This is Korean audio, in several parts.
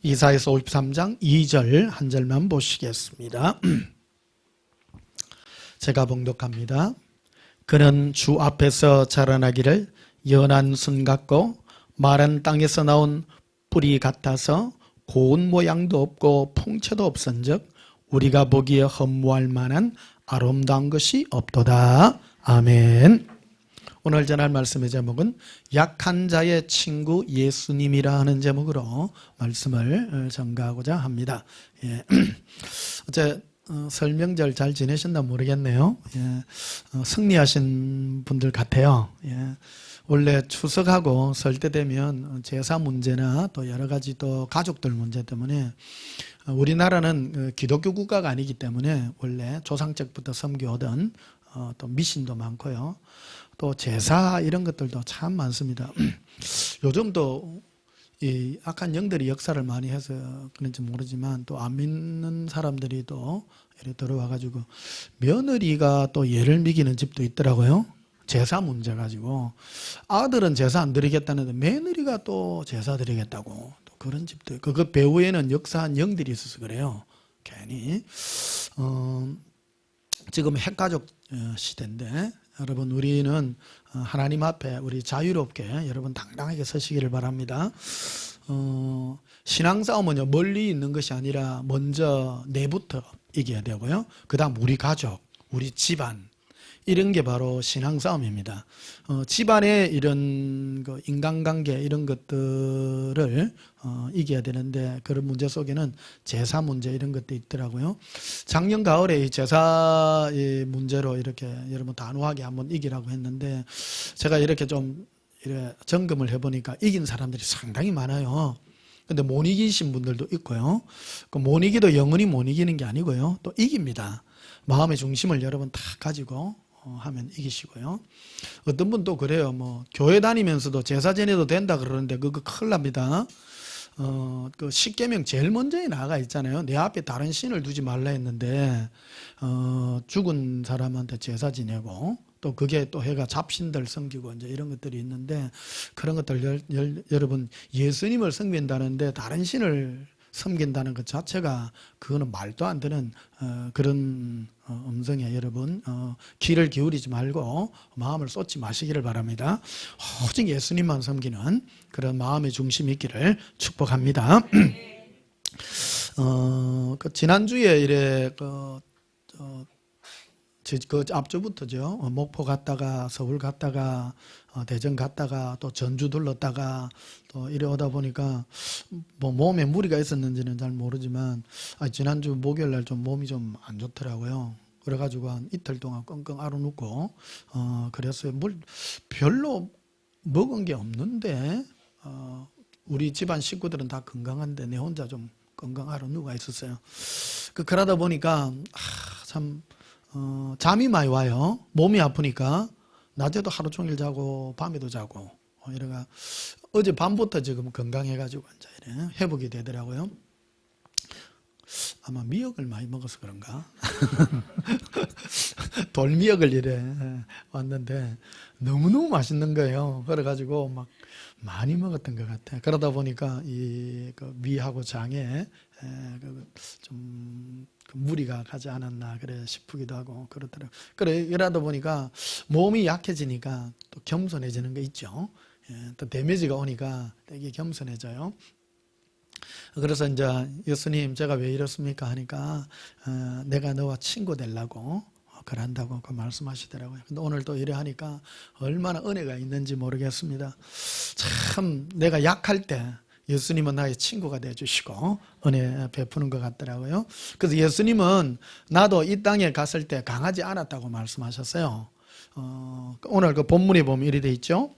이사야서 53장 2절 한 절만 보시겠습니다. 제가 봉독합니다. 그는 주 앞에서 자라나기를 연한 순 같고 마른 땅에서 나온 뿌리 같아서 고운 모양도 없고 풍채도 없은즉 우리가 보기에 허무할 만한 아름다운 것이 없도다. 아멘. 오늘 전할 말씀의 제목은 약한 자의 친구 예수님이라 하는 제목으로 말씀을 전가하고자 합니다. 예. 어제 설명절 잘 지내셨나 모르겠네요. 예. 승리하신 분들 같아요. 예. 원래 추석하고 설 때 되면 제사 문제나 또 여러 가지 또 가족들 문제 때문에 우리나라는 기독교 국가가 아니기 때문에 원래 조상적부터 섬겨오던 또 미신도 많고요. 또 제사 이런 것들도 참 많습니다. 요즘도 이 악한 영들이 역사를 많이 해서 그런지 모르지만 또 안 믿는 사람들이 또 이렇게 들어와가지고 며느리가 또 예를 미기는 집도 있더라고요. 제사 문제 가지고 아들은 제사 안 드리겠다는데 며느리가 또 제사 드리겠다고 또 그런 집도 있고 그 배후에는 역사한 영들이 있어서 그래요. 괜히 지금 핵가족 시대인데 여러분 우리는 하나님 앞에 우리 자유롭게 여러분 당당하게 서시기를 바랍니다. 신앙싸움은요 멀리 있는 것이 아니라 먼저 내부터 이겨야 되고요. 그 다음 우리 가족, 우리 집안 이런 게 바로 신앙싸움입니다. 집안의 이런 인간관계 이런 것들을 이겨야 되는데 그런 문제 속에는 제사 문제 이런 것도 있더라고요. 작년 가을에 이 제사 문제로 이렇게 여러분 단호하게 한번 이기라고 했는데 제가 이렇게 좀 이렇게 점검을 해보니까 이긴 사람들이 상당히 많아요. 근데 못 이기신 분들도 있고요. 못 이기도 영원히 못 이기는 게 아니고요. 또 이깁니다. 마음의 중심을 여러분 다 가지고 하면 이기시고요. 어떤 분 또 그래요. 뭐 교회 다니면서도 제사 지내도 된다 그러는데 그거 큰일 납니다. 그 십계명 제일 먼저에 나가 있잖아요. 내 앞에 다른 신을 두지 말라 했는데 죽은 사람한테 제사 지내고 또 그게 또 해가 잡신들 섬기고 이제 이런 것들이 있는데 그런 것들 여러분 예수님을 섬긴다는데 다른 신을 섬긴다는 것 자체가 그거는 말도 안 되는 그런 음성에 여러분 귀를 기울이지 말고 마음을 쏟지 마시기를 바랍니다. 오직 예수님만 섬기는 그런 마음의 중심이 있기를 축복합니다. 지난주에 이래 그 앞주부터죠. 목포 갔다가 서울 갔다가 대전 갔다가 또 전주 둘렀다가 또 이래 오다 보니까 뭐 몸에 무리가 있었는지는 잘 모르지만 지난주 목요일 날 좀 몸이 좀 안 좋더라고요. 그래가지고 한 이틀 동안 끙끙 앓아눕고 그랬어요. 뭘 별로 먹은 게 없는데 우리 집안 식구들은 다 건강한데 내 혼자 좀 끙끙 앓아누가 있었어요. 그러다 보니까 참 잠이 많이 와요. 몸이 아프니까 낮에도 하루 종일 자고 밤에도 자고 이래가 어제 밤부터 지금 건강해가지고 이제 이래 회복이 되더라고요. 아마 미역을 많이 먹어서 그런가? 돌미역을 이래 왔는데 너무너무 맛있는 거예요. 그래가지고 막 많이 먹었던 것 같아요. 그러다 보니까 그 위하고 장에 좀 무리가 가지 않았나 그래 싶기도 하고 그렇더라고요. 그래 이러다 보니까 몸이 약해지니까 또 겸손해지는 거 있죠. 또 데미지가 오니까 되게 겸손해져요. 그래서 이제 예수님 제가 왜 이렇습니까 하니까 내가 너와 친구 되려고 그런다고 그 말씀하시더라고요. 근데 오늘 또 이래 하니까 얼마나 은혜가 있는지 모르겠습니다. 참 내가 약할 때 예수님은 나의 친구가 되어주시고 은혜 베푸는 것 같더라고요. 그래서 예수님은 나도 이 땅에 갔을 때 강하지 않았다고 말씀하셨어요. 오늘 그 본문에 보면 이렇게 돼 있죠.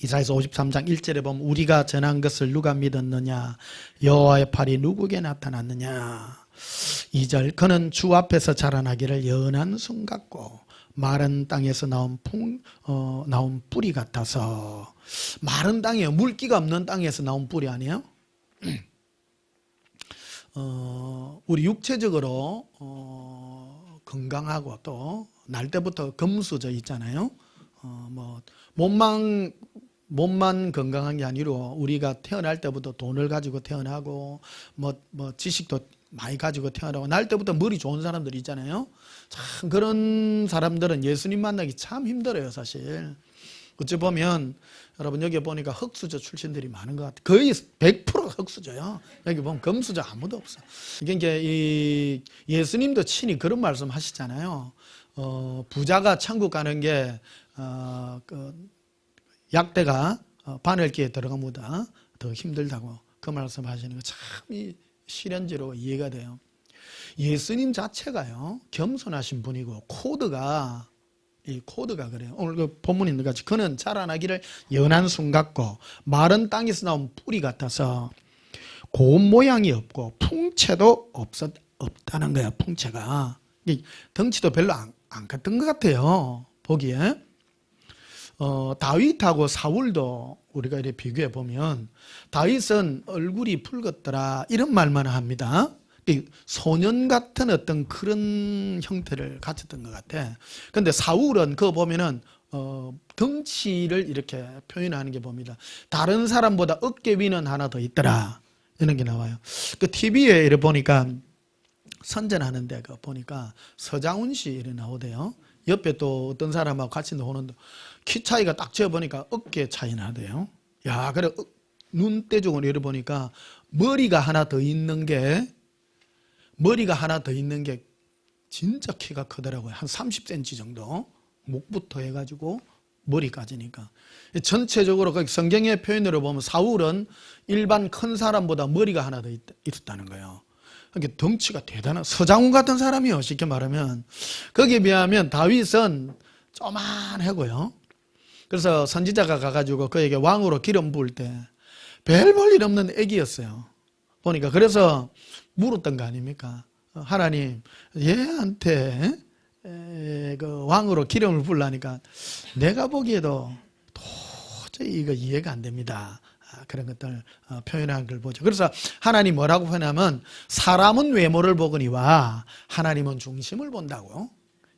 이사야서 53장 1절에 보면 우리가 전한 것을 누가 믿었느냐 여호와의 팔이 누구에게 나타났느냐 2절 그는 주 앞에서 자라나기를 연한 순 같고 마른 땅에서 나온 뿌리 같아서 마른 땅이에요. 물기가 없는 땅에서 나온 뿌리 아니에요? 우리 육체적으로 건강하고 또 날 때부터 금수저 있잖아요. 뭐 몸만 몸만 건강한 게 아니라 우리가 태어날 때부터 돈을 가지고 태어나고 뭐 지식도 많이 가지고 태어나고 날 때부터 머리 좋은 사람들 있잖아요. 참 그런 사람들은 예수님 만나기 참 힘들어요, 사실. 어찌 보면 여러분 여기 보니까 흑수저 출신들이 많은 것 같아요. 거의 100%가 흑수저요. 여기 보면 금수저 아무도 없어. 이게 이 예수님도 친히 그런 말씀 하시잖아요. 부자가 천국 가는 게 약대가 바늘기에 들어간 것보다 더 힘들다고 그 말씀 하시는 거 참 실현지로 이해가 돼요. 예수님 자체가요 겸손하신 분이고 코드가 그래요. 오늘 그 본문에 있는 같이 그는 자라나기를 연한 순 같고 마른 땅에서 나온 뿌리 같아서 고운 모양이 없고 풍채도 없다는 거야. 풍채가 덩치도 별로 안 같은 것 같아요, 보기에. 다윗하고 사울도 우리가 이렇게 비교해 보면 다윗은 얼굴이 붉었더라 이런 말만 합니다. 소년 같은 어떤 그런 형태를 가졌던 것 같아. 그런데 사울은 그거 보면은 덩치를 이렇게 표현하는 게 봅니다. 다른 사람보다 어깨 위는 하나 더 있더라 이런 게 나와요. 그 TV에 이렇게 보니까 선전하는데 그 보니까 서장훈 씨 이렇게 나오대요. 옆에 또 어떤 사람하고 같이 나오는데 키 차이가 딱 재보니까 어깨 차이 나대요. 야, 그래 눈대중으로 이렇게 보니까 머리가 하나 더 있는 게 진짜 키가 크더라고요. 한 30cm 정도. 목부터 해가지고 머리까지니까. 전체적으로 성경의 표현으로 보면 사울은 일반 큰 사람보다 머리가 하나 더 있었다는 거예요. 그러니까 덩치가 대단한 서장훈 같은 사람이요. 쉽게 말하면. 거기에 비하면 다윗은 쪼만하고요. 그래서 선지자가 가가지고 그에게 왕으로 기름 부을 때 별 볼 일 없는 애기였어요. 보니까 그래서 물었던 거 아닙니까? 하나님 얘한테 그 왕으로 기름을 부으려니까 내가 보기에도 도저히 이거 이해가 안 됩니다. 그런 것들 표현한 걸 보죠. 그래서 하나님 뭐라고 표현하면 사람은 외모를 보거니와 하나님은 중심을 본다고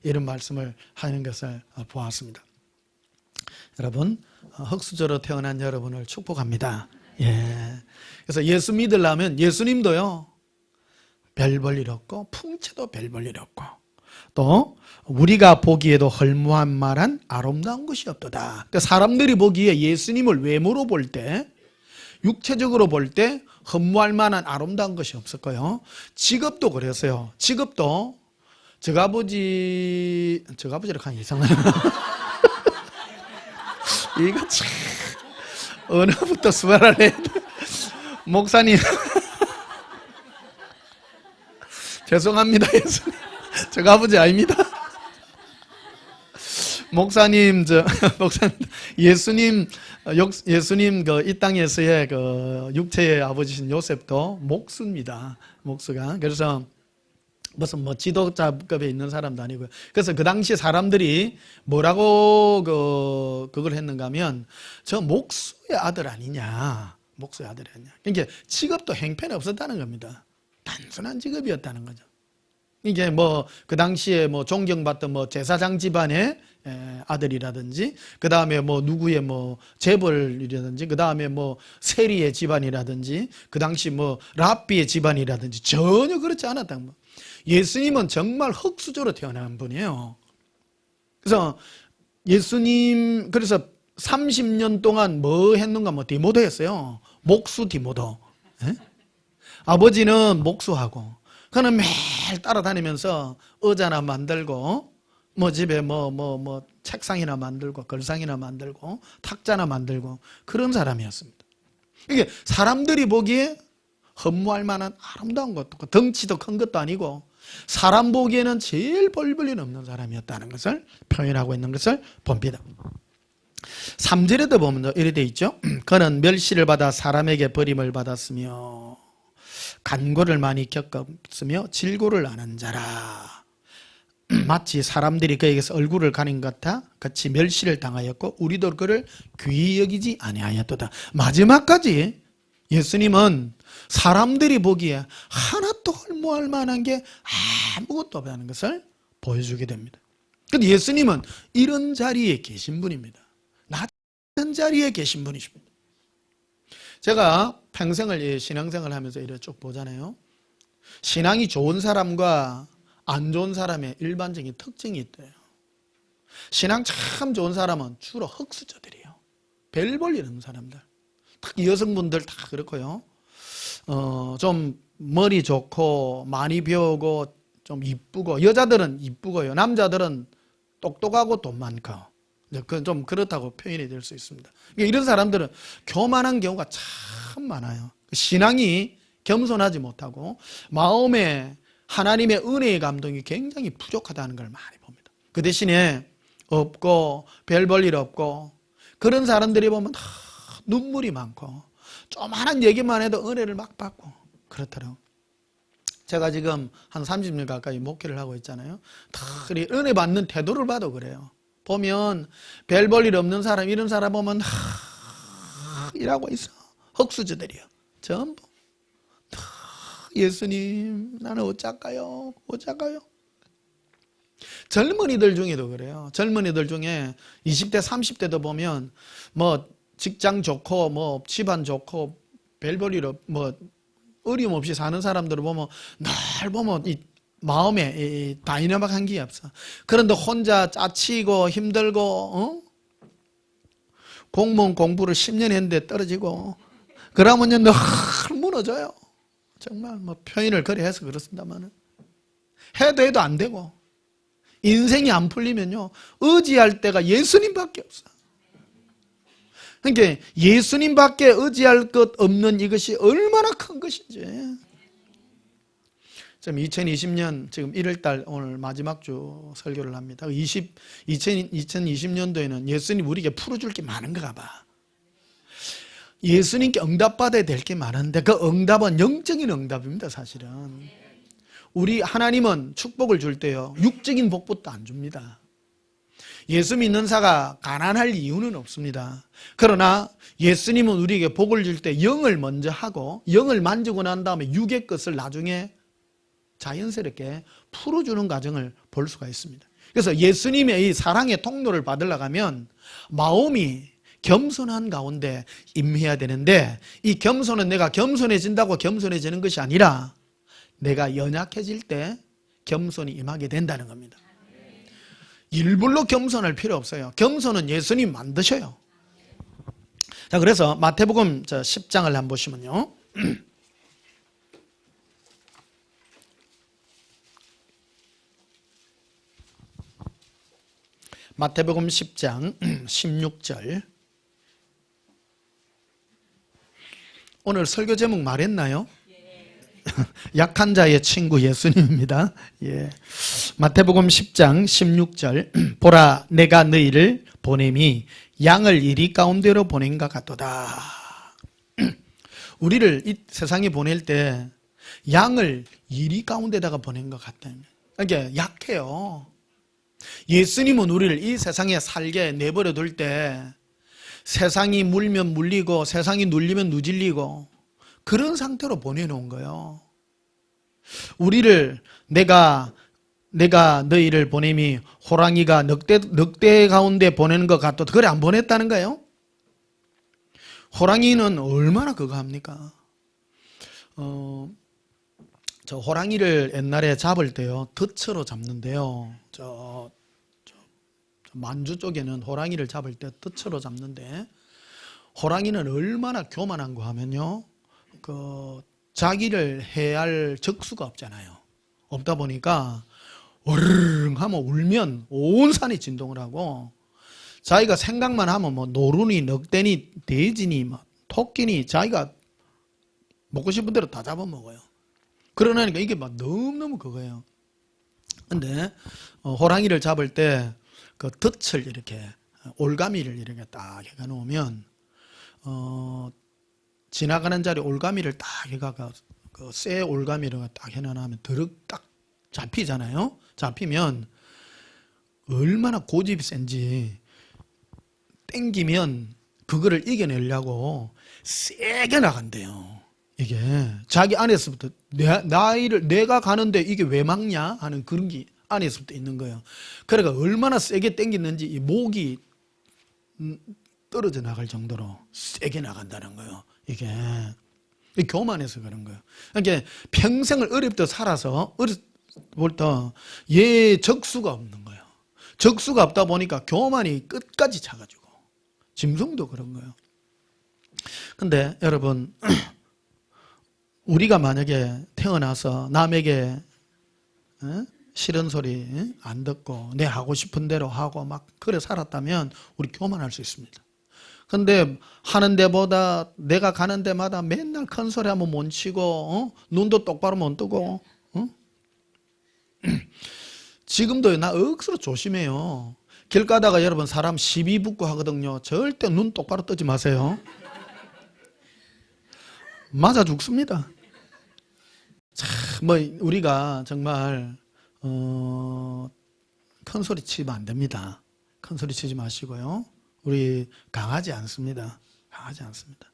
이런 말씀을 하는 것을 보았습니다. 여러분 흑수저로 태어난 여러분을 축복합니다. 예. 그래서 예수 믿으려면 예수님도요 별 볼 일 없고 풍채도 별 볼 일 없고 또 우리가 보기에도 헐무한 말한 아름다운 것이 없도다. 그러니까 사람들이 보기에 예수님을 외모로 볼 때 육체적으로 볼 때 흠모할 만한 아름다운 것이 없었고요. 직업도 그랬어요. 직업도 저가 아버지를 한 이상한 이거 참 어느부터 수발을 해야 돼. 목사님 죄송합니다. 저가 아버지 아닙니다. 목사님 예수님 이 땅에서의 그 육체의 아버지신 요셉도 목수입니다. 목수가. 그래서 무슨 지도자급에 있는 사람도 아니고요. 그래서 그 당시 사람들이 뭐라고 그걸 했는가 하면 저 목수의 아들 아니냐. 목수의 아들이 아니냐. 그러니까 직업도 형편이 없었다는 겁니다. 단순한 직업이었다는 거죠. 이게 그 당시에 존경받던 제사장 집안의 아들이라든지, 그 다음에 누구의 재벌이라든지, 그 다음에 세리의 집안이라든지, 그 당시 랍비의 집안이라든지 전혀 그렇지 않았다는 거. 예수님은 정말 흑수저로 태어난 분이에요. 그래서 예수님, 그래서 30년 동안 뭐 했는가? 디모도 했어요. 목수 디모도. 예? 아버지는 목수하고, 그는 매일 따라다니면서 의자나 만들고, 집에 책상이나 만들고, 걸상이나 만들고, 탁자나 만들고, 그런 사람이었습니다. 이게 사람들이 보기에 흠모할 만한 아름다운 것도, 덩치도 큰 것도 아니고, 사람 보기에는 제일 볼 일 없는 사람이었다는 것을 표현하고 있는 것을 봅니다. 3절에도 보면 이렇게 되어 있죠. 그는 멸시를 받아 사람에게 버림을 받았으며 간고를 많이 겪었으며 질고를 아는 자라. 마치 사람들이 그에게서 얼굴을 가린 것 같아 같이 멸시를 당하였고 우리도 그를 귀히 여기지 아니하였도다. 마지막까지 예수님은 사람들이 보기에 하나도 헐모할 만한 게 아무것도 없다는 것을 보여주게 됩니다. 근데 예수님은 이런 자리에 계신 분입니다. 자리에 계신 분이십니다. 제가 평생을 이 신앙생활을 하면서 이렇게 쭉 보잖아요. 신앙이 좋은 사람과 안 좋은 사람의 일반적인 특징이 있대요. 신앙 참 좋은 사람은 주로 흙수저들이에요. 별 볼 일 없는 사람들. 특히 여성분들 다 그렇고요. 좀 머리 좋고 많이 배우고 좀 이쁘고, 여자들은 이쁘고요. 남자들은 똑똑하고 돈 많고. 좀 그렇다고 표현이 될 수 있습니다. 이런 사람들은 교만한 경우가 참 많아요. 신앙이 겸손하지 못하고 마음에 하나님의 은혜의 감동이 굉장히 부족하다는 걸 많이 봅니다. 그 대신에 없고 별 볼 일 없고 그런 사람들이 보면 다 눈물이 많고 조그마한 얘기만 해도 은혜를 막 받고 그렇더라고요. 제가 지금 한 30년 가까이 목회를 하고 있잖아요. 다 은혜 받는 태도를 봐도 그래요. 보면 별 볼 일 없는 사람, 이런 사람 보면 일하고 있어. 흙수저들이요. 전부. 예수님, 나는 어쩔까요? 어쩔까요? 젊은이들 중에도 그래요. 젊은이들 중에 20대, 30대도 보면 뭐 직장 좋고 뭐 집안 좋고 별 볼 일 없, 뭐 어려움 없이 사는 사람들을 보면 날 보면 이 마음에 이 다이나믹한 게 없어. 그런데 혼자 짜치고 힘들고 공무원 공부를 10년 했는데 떨어지고 그러면요 늘 무너져요. 정말 뭐 표현을 그래 해서 그렇습니다만 해도 안 되고 인생이 안 풀리면요 의지할 때가 예수님밖에 없어. 그러니까 예수님밖에 의지할 것 없는 이것이 얼마나 큰 것인지. 지금 2020년 지금 1월달 오늘 마지막 주 설교를 합니다. 2020년도에는 예수님 우리에게 풀어줄 게 많은가 봐. 예수님께 응답받아야 될 게 많은데 그 응답은 영적인 응답입니다. 사실은 우리 하나님은 축복을 줄 때요 육적인 복부터 안 줍니다. 예수 믿는 자가 가난할 이유는 없습니다. 그러나 예수님은 우리에게 복을 줄 때 영을 먼저 하고 영을 만지고 난 다음에 육의 것을 나중에 자연스럽게 풀어주는 과정을 볼 수가 있습니다. 그래서 예수님의 이 사랑의 통로를 받으려고 하면 마음이 겸손한 가운데 임해야 되는데 이 겸손은 내가 겸손해진다고 겸손해지는 것이 아니라 내가 연약해질 때 겸손이 임하게 된다는 겁니다. 일부러 겸손할 필요 없어요. 겸손은 예수님 만드셔요. 자, 그래서 마태복음 10장을 한번 보시면요. 마태복음 10장 16절. 오늘 설교 제목 말했나요? 약한 자의 친구 예수님입니다. 예. 마태복음 10장 16절. 보라, 내가 너희를 보냄이 양을 이리 가운데로 보낸 것 같도다. 우리를 이 세상에 보낼 때 양을 이리 가운데다가 보낸 것 같다. 그러니까 약해요. 예수님은 우리를 이 세상에 살게 내버려 둘 때 세상이 물면 물리고 세상이 눌리면 누질리고 그런 상태로 보내놓은 거예요. 우리를 내가 너희를 보냄이 호랑이가 늑대 가운데 보내는 것 같도 그래 안 보냈다는 거예요? 호랑이는 얼마나 그거 합니까? 저 호랑이를 옛날에 잡을 때요 덫으로 잡는데요. 저 만주 쪽에는 호랑이를 잡을 때 덫으로 잡는데 호랑이는 얼마나 교만한 거 하면요. 자기를 해할 적수가 없잖아요. 없다 보니까 어르릉 하면 울면 온 산이 진동을 하고 자기가 생각만 하면 뭐 노루니 늑대니 돼지니 뭐 토끼니 자기가 먹고 싶은 대로 다 잡아먹어요. 그러니까 이게 막 너무너무 그거예요. 근데 호랑이를 잡을 때 그 덫을 이렇게 올가미를 이렇게 딱 해가 놓으면 지나가는 자리 올가미를 딱 해가 그 쇠 올가미를 딱 해놔면 드륵 딱 잡히잖아요. 잡히면 얼마나 고집이 센지 땡기면 그거를 이겨내려고 세게 나간대요. 이게 자기 안에서부터 내가 가는데 이게 왜 막냐 하는 그런 게 안에서부터 있는 거예요. 그러니까 얼마나 세게 땡기는지 이 목이 떨어져 나갈 정도로 세게 나간다는 거예요. 이게 교만해서 그런 거예요. 그러니까 평생을 어렵게 살아서 어렵다 얘 적수가 없는 거예요. 적수가 없다 보니까 교만이 끝까지 차가지고 짐승도 그런 거예요. 근데 여러분 우리가 만약에 태어나서 남에게 싫은 소리 안 듣고 내 하고 싶은 대로 하고 막 그래 살았다면 우리 교만할 수 있습니다. 근데 하는 데보다 내가 가는 데마다 맨날 큰 소리 하면 못 치고 눈도 똑바로 못 뜨고 지금도 나 억수로 조심해요. 길 가다가 여러분 사람 시비 붙고 하거든요. 절대 눈 똑바로 뜨지 마세요. 맞아 죽습니다. 참 뭐 우리가 정말 큰 소리 치면 안 됩니다. 큰 소리 치지 마시고요. 우리 강하지 않습니다. 강하지 않습니다.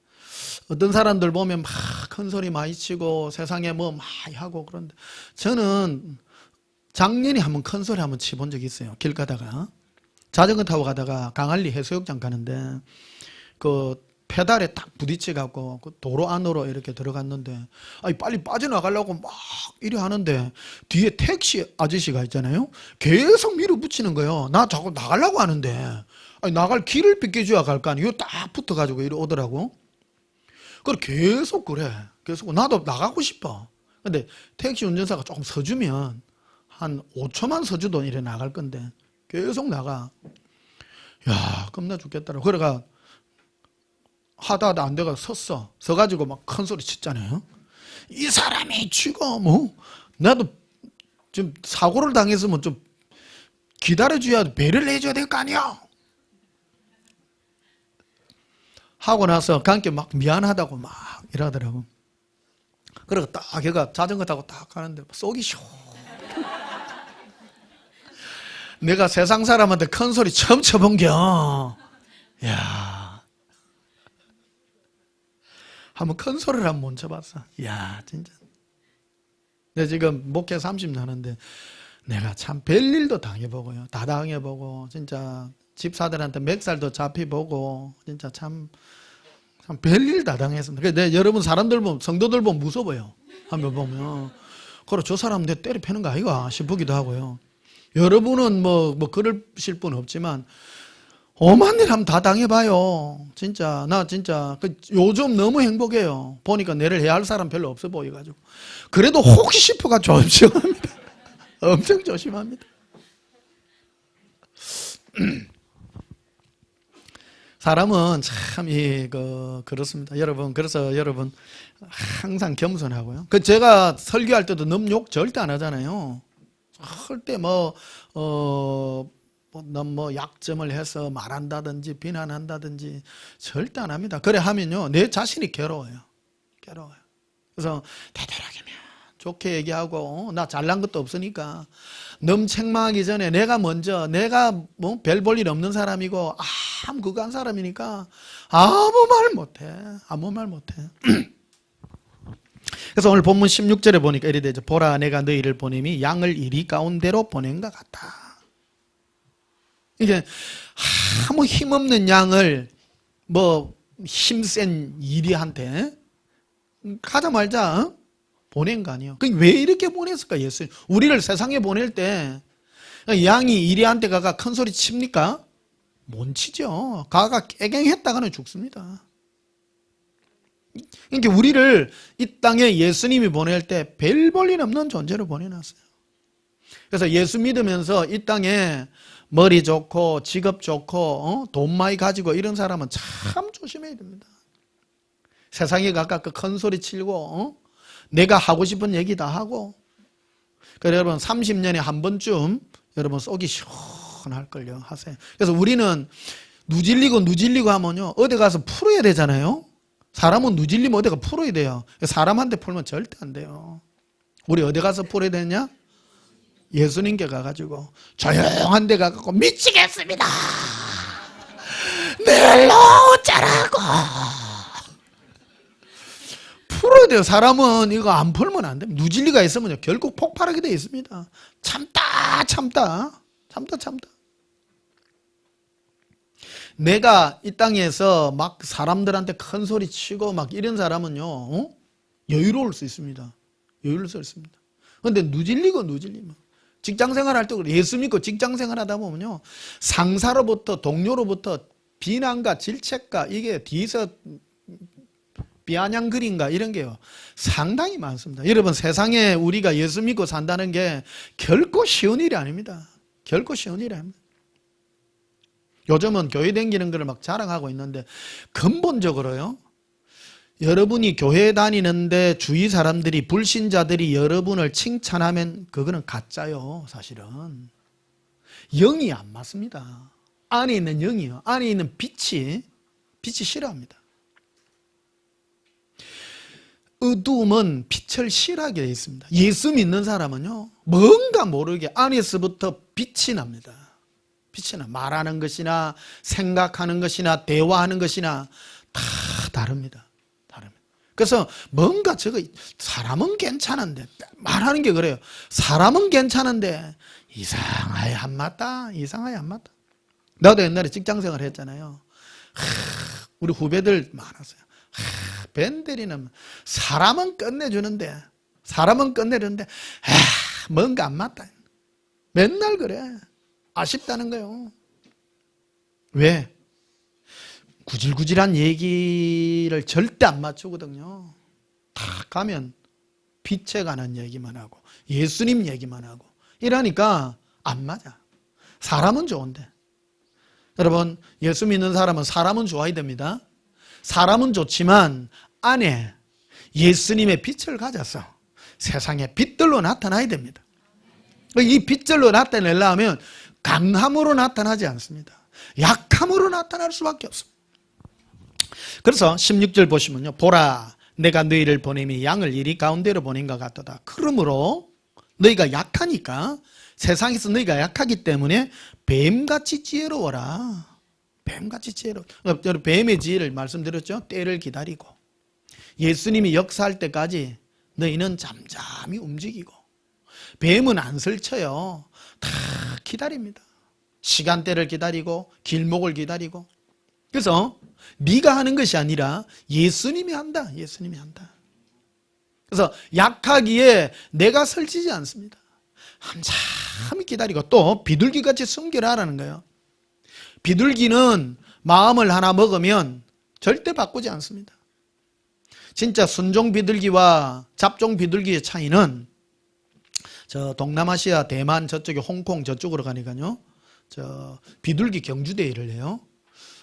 어떤 사람들 보면 막 큰 소리 많이 치고 세상에 뭐 많이 하고 그런데 저는 작년에 한번 큰 소리 한번 치본 적이 있어요. 길 가다가 자전거 타고 가다가 강안리 해수욕장 가는데 그 페달에 딱 부딪혀 갖고 그 도로 안으로 이렇게 들어갔는데 아니 빨리 빠져나가려고 막 이래 하는데 뒤에 택시 아저씨가 있잖아요. 계속 밀어붙이는 거예요. 나 자꾸 나가려고 하는데 아니 나갈 길을 뺏겨줘야 갈 거 아니에요. 딱 붙어가지고 이리 오더라고. 그걸 계속 그래. 계속 나도 나가고 싶어. 근데 택시 운전사가 조금 서주면 한 5초만 서주도 이래 나갈 건데 계속 나가. 야 겁나 죽겠더라고. 그래가 하다 안 돼가 섰어. 서가지고 막 큰 소리 치잖아요. 이 사람이 지금 나도 좀 사고를 당했으면 좀 기다려줘야 배려를 해줘야 될 거 아니야. 하고 나서 감께 막 미안하다고 막 이러더라고. 그러고 딱 걔가 자전거 타고 딱 가는데 속이 시원. 내가 세상 사람한테 큰 소리 처음 쳐본겨. 야, 한번 큰 소리를 한번 못 쳐봤어. 야, 진짜. 내가 지금 목회 30년 하는데 내가 참 별일도 당해보고요. 다 당해보고 진짜 집사들한테 멱살도 잡혀보고 진짜 참 별일 다 당했습니다. 그래서 여러분 사람들 보면 성도들 보면 무서워요. 한번 보면 그래 저 사람 내 때려 패는 거 아이가 싶기도 하고요. 여러분은 뭐 그러실 분 없지만 오만 일 하면 다 당해봐요. 진짜 나 진짜 요즘 너무 행복해요. 보니까 내를 해야 할 사람 별로 없어 보여가지고 그래도 혹시 싶어가 조심합니다. 엄청 조심합니다. 사람은 참 그렇습니다. 여러분 그래서 여러분 항상 겸손하고요. 제가 설교할 때도 너무 욕 절대 안 하잖아요. 절대 너무 약점을 해서 말한다든지 비난한다든지 절대 안 합니다. 그래 하면요 내 자신이 괴로워요. 그래서 되도록이면 좋게 얘기하고 나 잘난 것도 없으니까 너무 책망하기 전에 내가 뭐 별 볼 일 없는 사람이고 아무 그거 한 사람이니까 아무 말 못해. 그래서 오늘 본문 16절에 보니까 이래 되죠. 보라 내가 너희를 보냄이 양을 이리 가운데로 보낸 것 같아. 이게 아무 힘없는 양을 뭐 힘센 이리한테 가자 말자 보낸 거 아니에요. 왜 이렇게 보냈을까 예수님? 우리를 세상에 보낼 때 양이 이리한테 가가 큰 소리 칩니까? 못 치죠. 가가 깨갱했다가는 죽습니다. 그러니까 우리를 이 땅에 예수님이 보낼 때 별 볼 일 없는 존재로 보내놨어요. 그래서 예수 믿으면서 이 땅에 머리 좋고 직업 좋고 돈 많이 가지고 이런 사람은 참 조심해야 됩니다. 세상에 가깝게 큰 소리 치고 내가 하고 싶은 얘기 다 하고. 그래서 여러분 30년에 한 번쯤 여러분 속이 시원할걸요. 하세요. 그래서 우리는 누질리고 하면요 어디 가서 풀어야 되잖아요. 사람은 누질리면 어디가 풀어야 돼요. 사람한테 풀면 절대 안 돼요. 우리 어디 가서 풀어야 되냐? 예수님께 가가지고 조용한 데 가서 미치겠습니다. 내일로 어쩌라고 풀어야 돼요. 사람은 이거 안 풀면 안 됩니다. 누질리가 있으면 결국 폭발하게 되어 있습니다. 참다. 내가 이 땅에서 막 사람들한테 큰 소리 치고 막 이런 사람은요, 여유로울 수 있습니다. 여유로울 수 있습니다. 근데 누질리면 직장생활 할 때 예수 믿고 직장생활 하다 보면요, 상사로부터 동료로부터 비난과 질책과 이게 뒤에서 비아냥거린가 이런 게요 상당히 많습니다. 여러분, 세상에 우리가 예수 믿고 산다는 게 결코 쉬운 일이 아닙니다. 결코 쉬운 일이 아닙니다. 요즘은 교회 다니는 걸 막 자랑하고 있는데 근본적으로요, 여러분이 교회 다니는데 주위 사람들이, 불신자들이 여러분을 칭찬하면 그거는 가짜요. 사실은 영이 안 맞습니다. 안에 있는 영이요, 안에 있는 빛이 싫어합니다. 어두움은 빛을 싫어하게 되어 있습니다. 예수 믿는 사람은요, 뭔가 모르게 안에서부터 빛이 납니다. 빛이 나. 말하는 것이나 생각하는 것이나 대화하는 것이나 다 다릅니다. 그래서 뭔가 사람은 괜찮은데, 말하는 게 그래요. 사람은 괜찮은데 이상하게 안 맞다. 나도 옛날에 직장생활 했잖아요. 우리 후배들 많았어요. 벤들이는 사람은 끝내주는데 뭔가 안 맞다. 맨날 그래. 아쉽다는 거예요. 왜? 구질구질한 얘기를 절대 안 맞추거든요. 다 가면 빛에 관한 얘기만 하고 예수님 얘기만 하고 이러니까 안 맞아. 사람은 좋은데, 여러분, 예수 믿는 사람은 좋아야 됩니다. 사람은 좋지만 안에 예수님의 빛을 가져서 세상에 빛들로 나타나야 됩니다. 이 빛들로 나타내려면 강함으로 나타나지 않습니다. 약함으로 나타날 수밖에 없습니다. 그래서 16절 보시면요, 보라, 내가 너희를 보냄이 양을 이리 가운데로 보낸 것 같도다. 그러므로 너희가 약하니까, 세상에서 너희가 약하기 때문에 뱀같이 지혜로워라. 뱀같이 지혜로워. 뱀의 지혜를 말씀드렸죠. 때를 기다리고 예수님이 역사할 때까지 너희는 잠잠히 움직이고, 뱀은 안 설쳐요. 다 기다립니다. 시간대를 기다리고 길목을 기다리고. 그래서 네가 하는 것이 아니라 예수님이 한다. 그래서 약하기에 내가 설치지 않습니다. 한참히 기다리고, 또 비둘기같이 순결하라는 거예요. 비둘기는 마음을 하나 먹으면 절대 바꾸지 않습니다. 진짜 순종 비둘기와 잡종 비둘기의 차이는, 저 동남아시아 대만 저쪽에 홍콩 저쪽으로 가니까요, 저 비둘기 경주대회를 해요.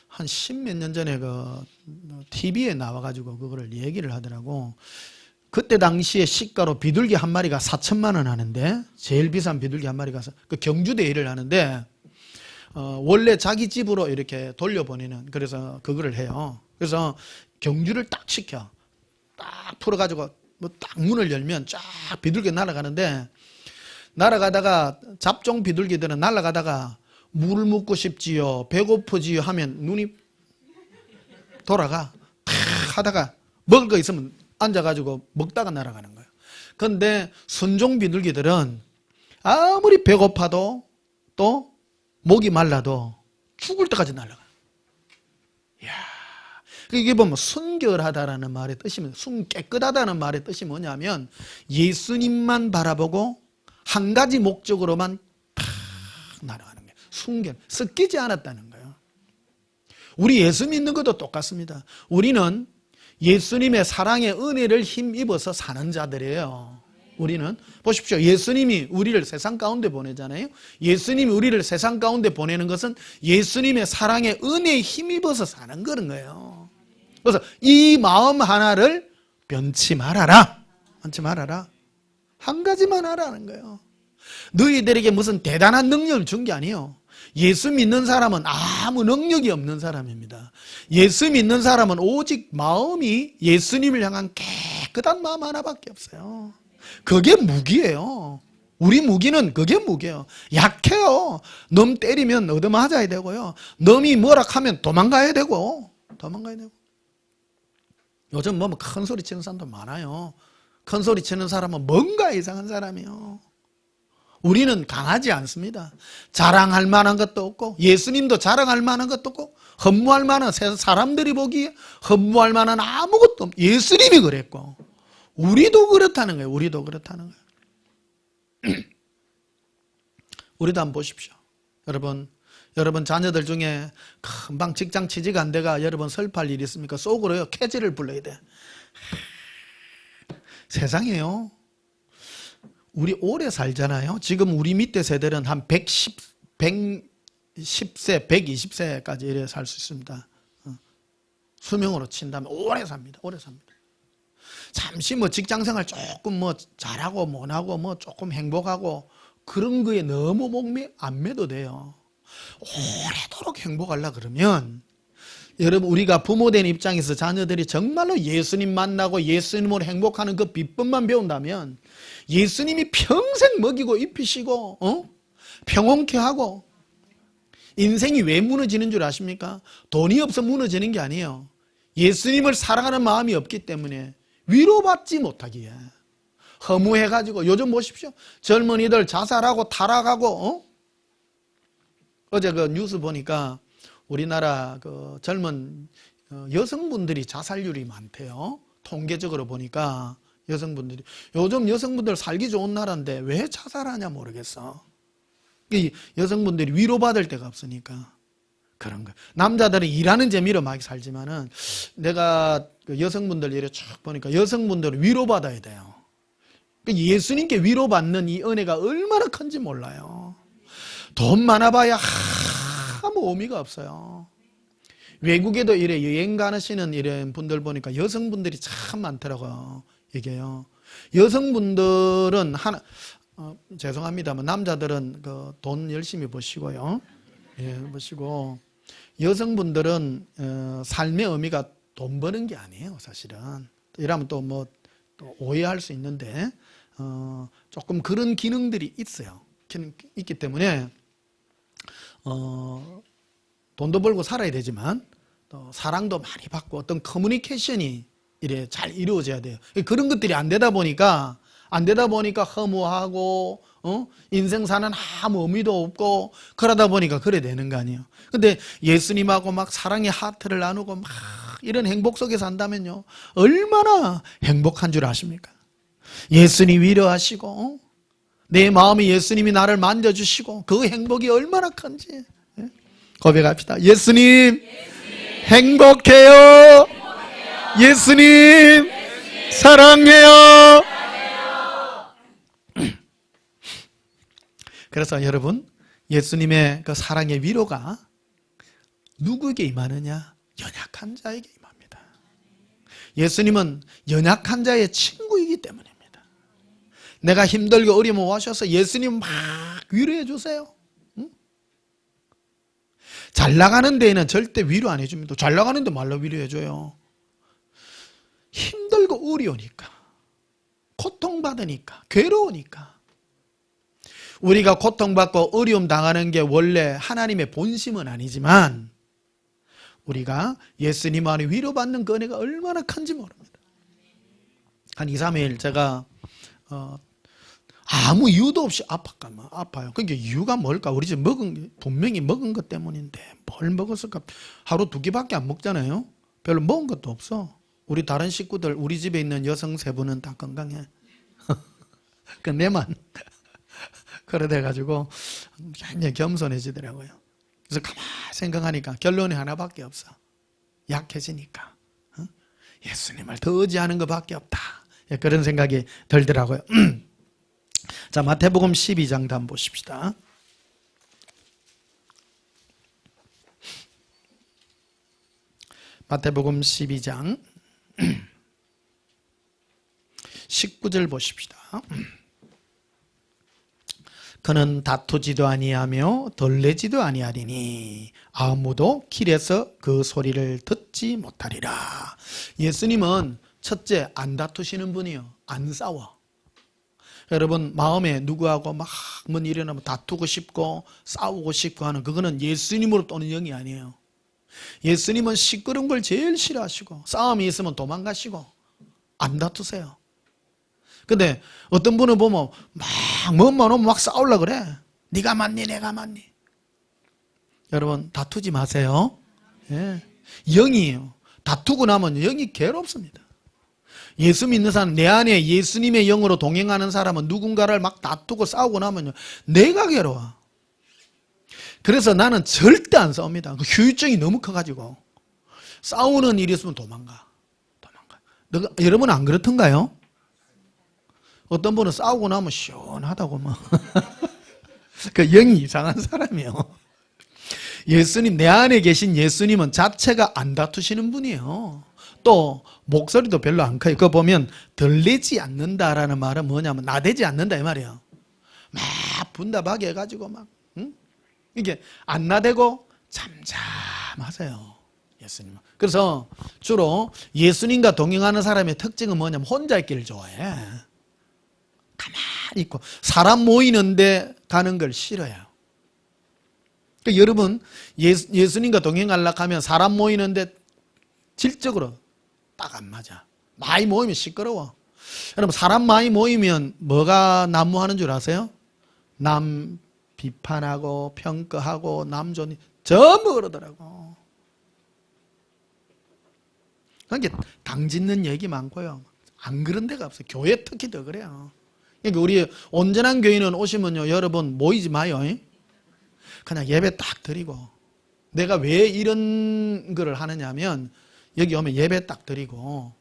한 10몇 년 전에 TV에 나와가지고 그거를 얘기를 하더라고. 그때 당시에 시가로 비둘기 한 마리가 4천만 원 하는데, 제일 비싼 비둘기 한 마리가 그 경주대회를 하는데, 원래 자기 집으로 이렇게 돌려보내는, 그래서 그거를 해요. 그래서 경주를 딱 시켜. 딱 풀어가지고 딱 문을 열면 쫙 비둘기 날아가는데, 날아가다가 잡종 비둘기들은 날아가다가 물 먹고 싶지요, 배고프지요 하면 눈이 돌아가. 탁 하다가 먹을 거 있으면 앉아가지고 먹다가 날아가는 거예요. 그런데 순종 비둘기들은 아무리 배고파도 또 목이 말라도 죽을 때까지 날아가요. 이야, 이게 보면 순결하다라는 말의 뜻이면, 깨끗하다는 말의 뜻이 뭐냐면 예수님만 바라보고 한 가지 목적으로만 탁 날아가는 거예요. 순결, 섞이지 않았다는 거예요. 우리 예수 믿는 것도 똑같습니다. 우리는 예수님의 사랑의 은혜를 힘입어서 사는 자들이에요. 우리는 보십시오. 예수님이 우리를 세상 가운데 보내잖아요. 예수님이 우리를 세상 가운데 보내는 것은 예수님의 사랑의 은혜에 힘입어서 사는 거예요. 그래서 이 마음 하나를 변치 말아라. 한 가지만 하라는 거예요. 너희들에게 무슨 대단한 능력을 준 게 아니에요. 예수 믿는 사람은 아무 능력이 없는 사람입니다. 예수 믿는 사람은 오직 마음이 예수님을 향한 깨끗한 마음 하나밖에 없어요. 그게 무기예요. 우리 무기는 그게 무기예요. 약해요. 놈 때리면 얻어맞아야 되고요, 놈이 뭐라 하면 도망가야 되고. 요즘 뭐 큰 소리 치는 사람도 많아요. 큰 소리 치는 사람은 뭔가 이상한 사람이에요. 우리는 강하지 않습니다. 자랑할 만한 것도 없고 예수님도 자랑할 만한 것도 없고 허무할 만한 사람들이 보기에 허무할 만한 아무것도 없고 예수님이 그랬고 우리도 그렇다는 거예요. 우리도 그렇다는 거예요. 우리도 한번 보십시오. 여러분 자녀들 중에 금방 직장 취직 안 돼가 여러분 설파할 일이 있습니까? 속으로요 캐지를 불러야 돼. 세상에요. 우리 오래 살잖아요. 지금 우리 밑에 세대는 한 110세, 120세까지 이래 살 수 있습니다. 수명으로 친다면 오래 삽니다. 오래 삽니다. 잠시 뭐 직장생활 조금 뭐 잘하고 못하고 뭐 조금 행복하고 그런 거에 너무 목매 안 매도 돼요. 오래도록 행복하려 그러면 여러분 우리가 부모된 입장에서 자녀들이 정말로 예수님 만나고 예수님으로 행복하는 그 비법만 배운다면 예수님이 평생 먹이고 입히시고 평온케 하고 인생이 왜 무너지는 줄 아십니까? 돈이 없어 무너지는 게 아니에요. 예수님을 사랑하는 마음이 없기 때문에 위로받지 못하기에 허무해가지고 요즘 보십시오. 젊은이들 자살하고 타락하고 어제 그 뉴스 보니까 우리나라 그 젊은 여성분들이 자살률이 많대요. 통계적으로 보니까 여성분들이 요즘 여성분들 살기 좋은 나라인데 왜 자살하냐 모르겠어. 이 여성분들이 위로받을 데가 없으니까 그런 거. 남자들은 일하는 재미로 막 살지만은 내가 그 여성분들 일에 쭉 보니까 여성분들은 위로받아야 돼요. 예수님께 위로받는 이 은혜가 얼마나 큰지 몰라요. 돈 많아봐야 아무 의미가 없어요. 외국에도 이래 여행 가시는 이런 분들 보니까 여성분들이 참 많더라고요. 이게요. 여성분들은 죄송합니다만 남자들은 그 돈 열심히 버시고요. 예, 버시고 여성분들은 삶의 의미가 돈 버는 게 아니에요, 사실은. 이러면 또 뭐 또 오해할 수 있는데 조금 그런 기능들이 있어요. 있기 때문에 돈도 벌고 살아야 되지만 또 사랑도 많이 받고 어떤 커뮤니케이션이 이래 잘 이루어져야 돼요. 그런 것들이 안 되다 보니까 허무하고 인생 사는 아무 의미도 없고 그러다 보니까 그래 되는 거 아니에요. 근데 예수님하고 막 사랑의 하트를 나누고 막 이런 행복 속에 산다면요 얼마나 행복한 줄 아십니까? 예수님 위로하시고 내 마음에 예수님이 나를 만져주시고 그 행복이 얼마나 큰지 고백합시다. 예수님 행복해요. 예수님 사랑해요. 그래서 여러분 예수님의 그 사랑의 위로가 누구에게 임하느냐? 연약한 자에게 임합니다. 예수님은 연약한 자의 친구이기 때문입니다. 내가 힘들고 어려움 오셔서 예수님 막 위로해 주세요. 잘 나가는 데에는 절대 위로 안 해줍니다. 잘 나가는 데 말로 위로해줘요. 힘들고 어려우니까, 고통받으니까, 괴로우니까. 우리가 고통받고 어려움 당하는 게 원래 하나님의 본심은 아니지만 우리가 예수님 안에 위로받는 그 은혜가 얼마나 큰지 모릅니다. 한 2, 3일 제가 아무 이유도 없이 아파요. 그게 이유가 뭘까? 우리 집 분명히 먹은 것 때문인데 뭘 먹었을까? 하루 2끼밖에 안 먹잖아요. 별로 먹은 것도 없어. 우리 다른 식구들, 우리 집에 있는 여성 3분은 다 건강해. 그 내만 그래 돼가지고 굉장히 겸손해지더라고요. 그래서 가만히 생각하니까 결론이 하나밖에 없어. 약해지니까 예수님을 더 의지하는 것밖에 없다. 그런 생각이 들더라고요. 자, 마태복음 12장도 한번 보십시다. 마태복음 12장 19절 보십시다. 그는 다투지도 아니하며 덜내지도 아니하리니 아무도 길에서 그 소리를 듣지 못하리라. 예수님은 첫째 안 다투시는 분이요. 안 싸워. 여러분 마음에 누구하고 막 뭔 일어나면 다투고 싶고 싸우고 싶고 하는 그거는 예수님으로 오는 영이 아니에요. 예수님은 시끄러운 걸 제일 싫어하시고 싸움이 있으면 도망가시고 안 다투세요. 근데 어떤 분은 보면 막 뭐만 오면 막 싸우려고 그래. 네가 맞니 내가 맞니. 여러분 다투지 마세요. 예. 영이에요. 다투고 나면 영이 괴롭습니다. 예수 믿는 사람, 내 안에 예수님의 영으로 동행하는 사람은 누군가를 막 다투고 싸우고 나면요 내가 괴로워. 그래서 나는 절대 안 싸웁니다. 그 후유증이 너무 커가지고 싸우는 일이 있으면 도망가. 여러분 안 그렇던가요? 어떤 분은 싸우고 나면 시원하다고 막. 그 영이 이상한 사람이에요. 예수님, 내 안에 계신 예수님은 자체가 안 다투시는 분이에요. 또 목소리도 별로 안 커요. 그거 보면 덜 내지 않는다라는 말은 뭐냐면 나대지 않는다 이 말이에요. 막 분답하게 해가지고 막 이게 안 나대고 잠잠하세요. 예수님은. 그래서 주로 예수님과 동행하는 사람의 특징은 뭐냐면 혼자 있기를 좋아해. 가만히 있고 사람 모이는데 가는 걸 싫어해요. 그러니까 여러분 예수님과 동행하려고 하면 사람 모이는데 질적으로 딱 안 맞아. 많이 모이면 시끄러워. 여러분 사람 많이 모이면 뭐가 난무하는 줄 아세요? 남 비판하고 평가하고 남 좋니 전부 그러더라고. 그러니까 당 짓는 얘기 많고요. 안 그런 데가 없어요. 교회 특히 더 그래요. 그러니까 우리 온전한 교인은 오시면요 여러분 모이지 마요. 그냥 예배 딱 드리고 내가 왜 이런 거를 하느냐면 여기 오면 예배 딱 드리고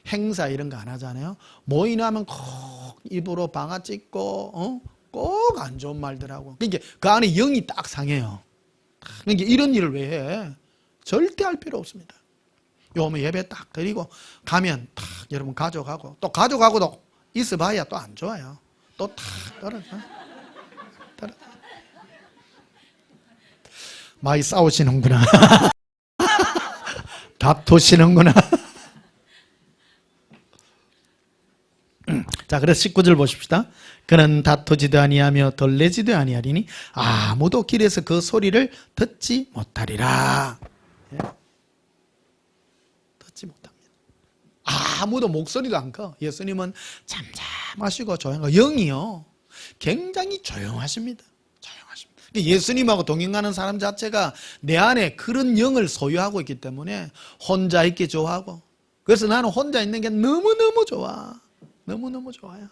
행사 이런 거 안 하잖아요. 모이나면 꼭 입으로 방아 찍고 꼭 안 좋은 말들 하고 그러니까 그 안에 영이 딱 상해요. 그러니까 이런 일을 왜 해? 절대 할 필요 없습니다. 오면 예배 딱 드리고 가면 딱 여러분 가져가고 또 가져가고도 있어봐야 또 안 좋아요. 또 탁 떨어져. 많이 싸우시는구나. 다투시는구나. 자, 그래서 19절 보십시다. 그는 다투지도 아니하며 덜내지도 아니하리니 아무도 길에서 그 소리를 듣지 못하리라. 예? 듣지 못합니다. 아무도 목소리도 안 커. 예수님은 잠잠하시고 조용하고 영이요 굉장히 조용하십니다. 예수님하고 동행하는 사람 자체가 내 안에 그런 영을 소유하고 있기 때문에 혼자 있기 좋아하고 그래서 나는 혼자 있는 게 너무너무 좋아. 너무너무 좋아요.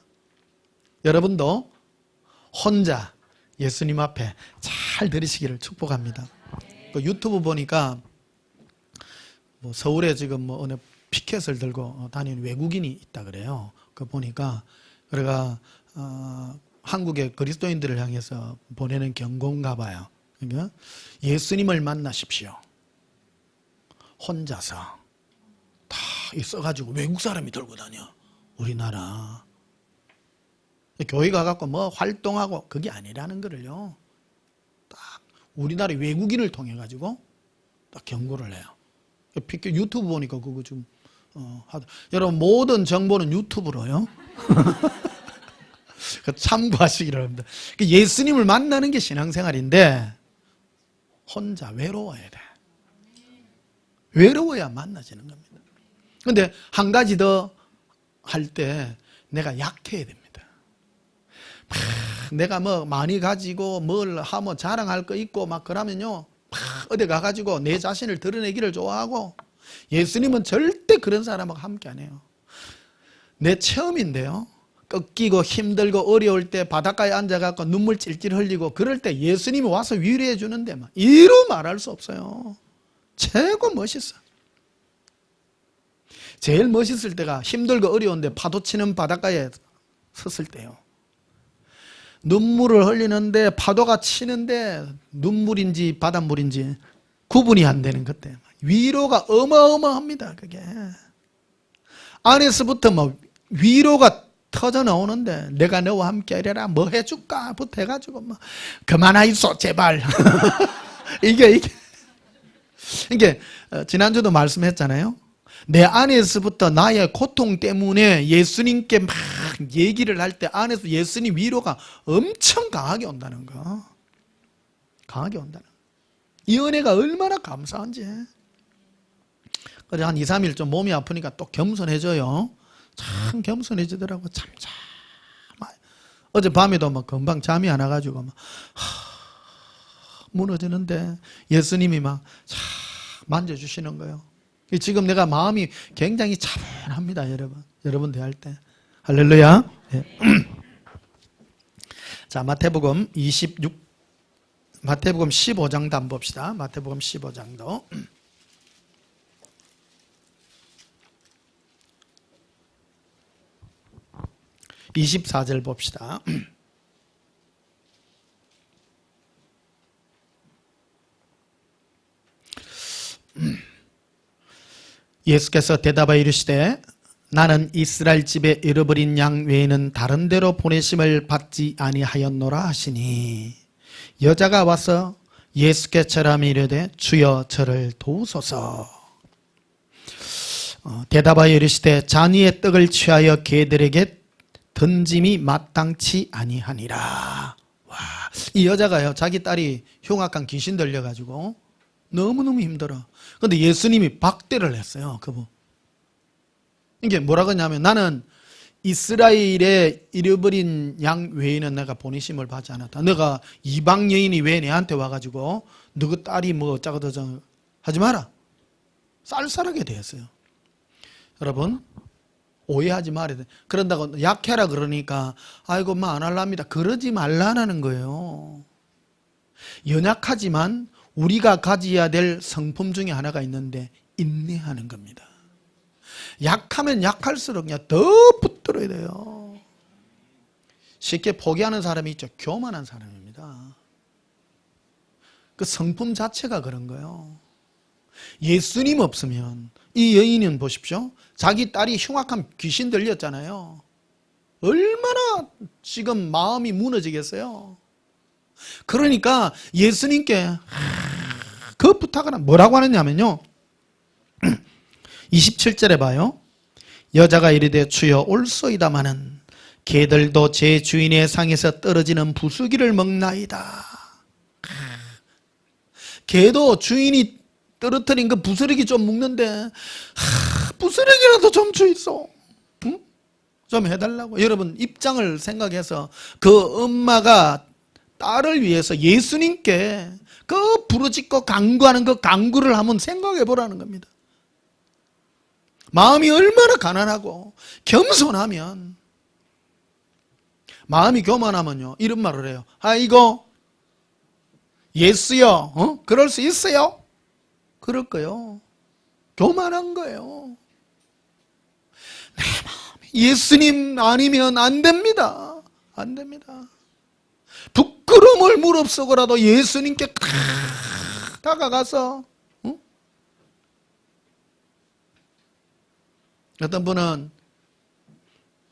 여러분도 혼자 예수님 앞에 잘 들으시기를 축복합니다. 그 유튜브 보니까 뭐 서울에 지금 뭐 어느 피켓을 들고 다니는 외국인이 있다 그래요. 그 보니까 그래가 한국의 그리스도인들을 향해서 보내는 경고인가 봐요. 그러니까 예수님을 만나십시오. 혼자서 다 있어가지고 외국 사람이 들고 다녀. 우리나라. 교회 가갖고 뭐 활동하고 그게 아니라는 거를요. 딱 우리나라 외국인을 통해가지고 딱 경고를 해요. 유튜브 보니까 그거 좀 여러분 모든 정보는 유튜브로요. 참고하시기를 합니다. 예수님을 만나는 게 신앙생활인데 혼자 외로워야 돼. 외로워야 만나지는 겁니다. 그런데 한 가지 더 할 때 내가 약해야 됩니다. 내가 뭐 많이 가지고 뭘 하면 자랑할 거 있고 막 그러면요 어디 가가지고 내 자신을 드러내기를 좋아하고 예수님은 절대 그런 사람하고 함께 안 해요. 내 체험인데요. 꺾이고 힘들고 어려울 때 바닷가에 앉아갖고 눈물 찔찔 흘리고 그럴 때 예수님이 와서 위로해 주는데 막 이루 말할 수 없어요. 최고 멋있어. 제일 멋있을 때가 힘들고 어려운데 파도 치는 바닷가에 섰을 때요. 눈물을 흘리는데 파도가 치는데 눈물인지 바닷물인지 구분이 안 되는 그때 위로가 어마어마합니다. 그게 안에서부터 막 위로가 터져 나오는데 내가 너와 함께 하리라 뭐 해줄까 부터 해가지고 막 그만하이소 제발. 이게 지난주도 말씀했잖아요. 내 안에서부터 나의 고통 때문에 예수님께 막 얘기를 할 때 안에서 예수님 위로가 엄청 강하게 온다는 거. 강하게 온다는 거. 이 은혜가 얼마나 감사한지. 그래서 한 2, 3일 좀 몸이 아프니까 또 겸손해져요. 참 겸손해지더라고. 참 어제 밤에도 막 금방 잠이 안 와가지고 막 무너지는데 예수님이 막 만져주시는 거예요. 지금 내가 마음이 굉장히 차분합니다, 여러분. 여러분 대할 때. 할렐루야. 네. 자, 마태복음 15장도 한번 봅시다. 마태복음 15장도. 24절 봅시다. 예수께서 대답하여 이르시되 나는 이스라엘 집에 잃어버린 양 외에는 다른 데로 보내심을 받지 아니하였노라 하시니 여자가 와서 예수께 절하며 이르되 주여 저를 도우소서. 대답하여 이르시되 잔위의 떡을 취하여 개들에게 던짐이 마땅치 아니하니라. 와, 이 여자가요 자기 딸이 흉악한 귀신 들려가지고 너무너무 힘들어. 근데 예수님이 박대를 했어요. 그분. 이게 뭐라고 하냐면 나는 이스라엘의 잃어버린 양 외에는 내가 보내심을 받지 않았다. 너가 이방 여인이 왜 내한테 와가지고 너그 딸이 뭐 어쩌고 저쩌고 하지 마라. 쌀쌀하게 되었어요. 여러분 오해하지 말아야 돼. 그런다고 약해라 그러니까 아이고 뭐 안 할랍니다. 그러지 말라는 거예요. 연약하지만 우리가 가져야 될 성품 중에 하나가 있는데 인내하는 겁니다. 약하면 약할수록 그냥 더 붙들어야 돼요. 쉽게 포기하는 사람이 있죠. 교만한 사람입니다. 그 성품 자체가 그런 거예요. 예수님 없으면 이 여인은 보십시오. 자기 딸이 흉악한 귀신 들렸잖아요. 얼마나 지금 마음이 무너지겠어요. 그러니까 예수님께 그 부탁을 뭐라고 하느냐면요. 27절에 봐요. 여자가 이르되 주여 올소이다마는 개들도 제 주인의 상에서 떨어지는 부수기를 먹나이다. 개도 주인이 떨어뜨린 그 부스러기 좀 먹는데 부스러기라도 좀 주이소. 응? 좀 해달라고. 여러분 입장을 생각해서 그 엄마가 딸을 위해서 예수님께 그 부르짖고 간구하는 그 간구를 한번 생각해 보라는 겁니다. 마음이 얼마나 가난하고 겸손하면, 마음이 교만하면요 이런 말을 해요. 아이고 예수요 그럴 수 있어요? 그럴 거요. 교만한 거예요. 내 마음이 예수님 아니면 안 됩니다. 안 됩니다. 부끄러움을 무릅쓰고라도 예수님께 다가가서 어떤 분은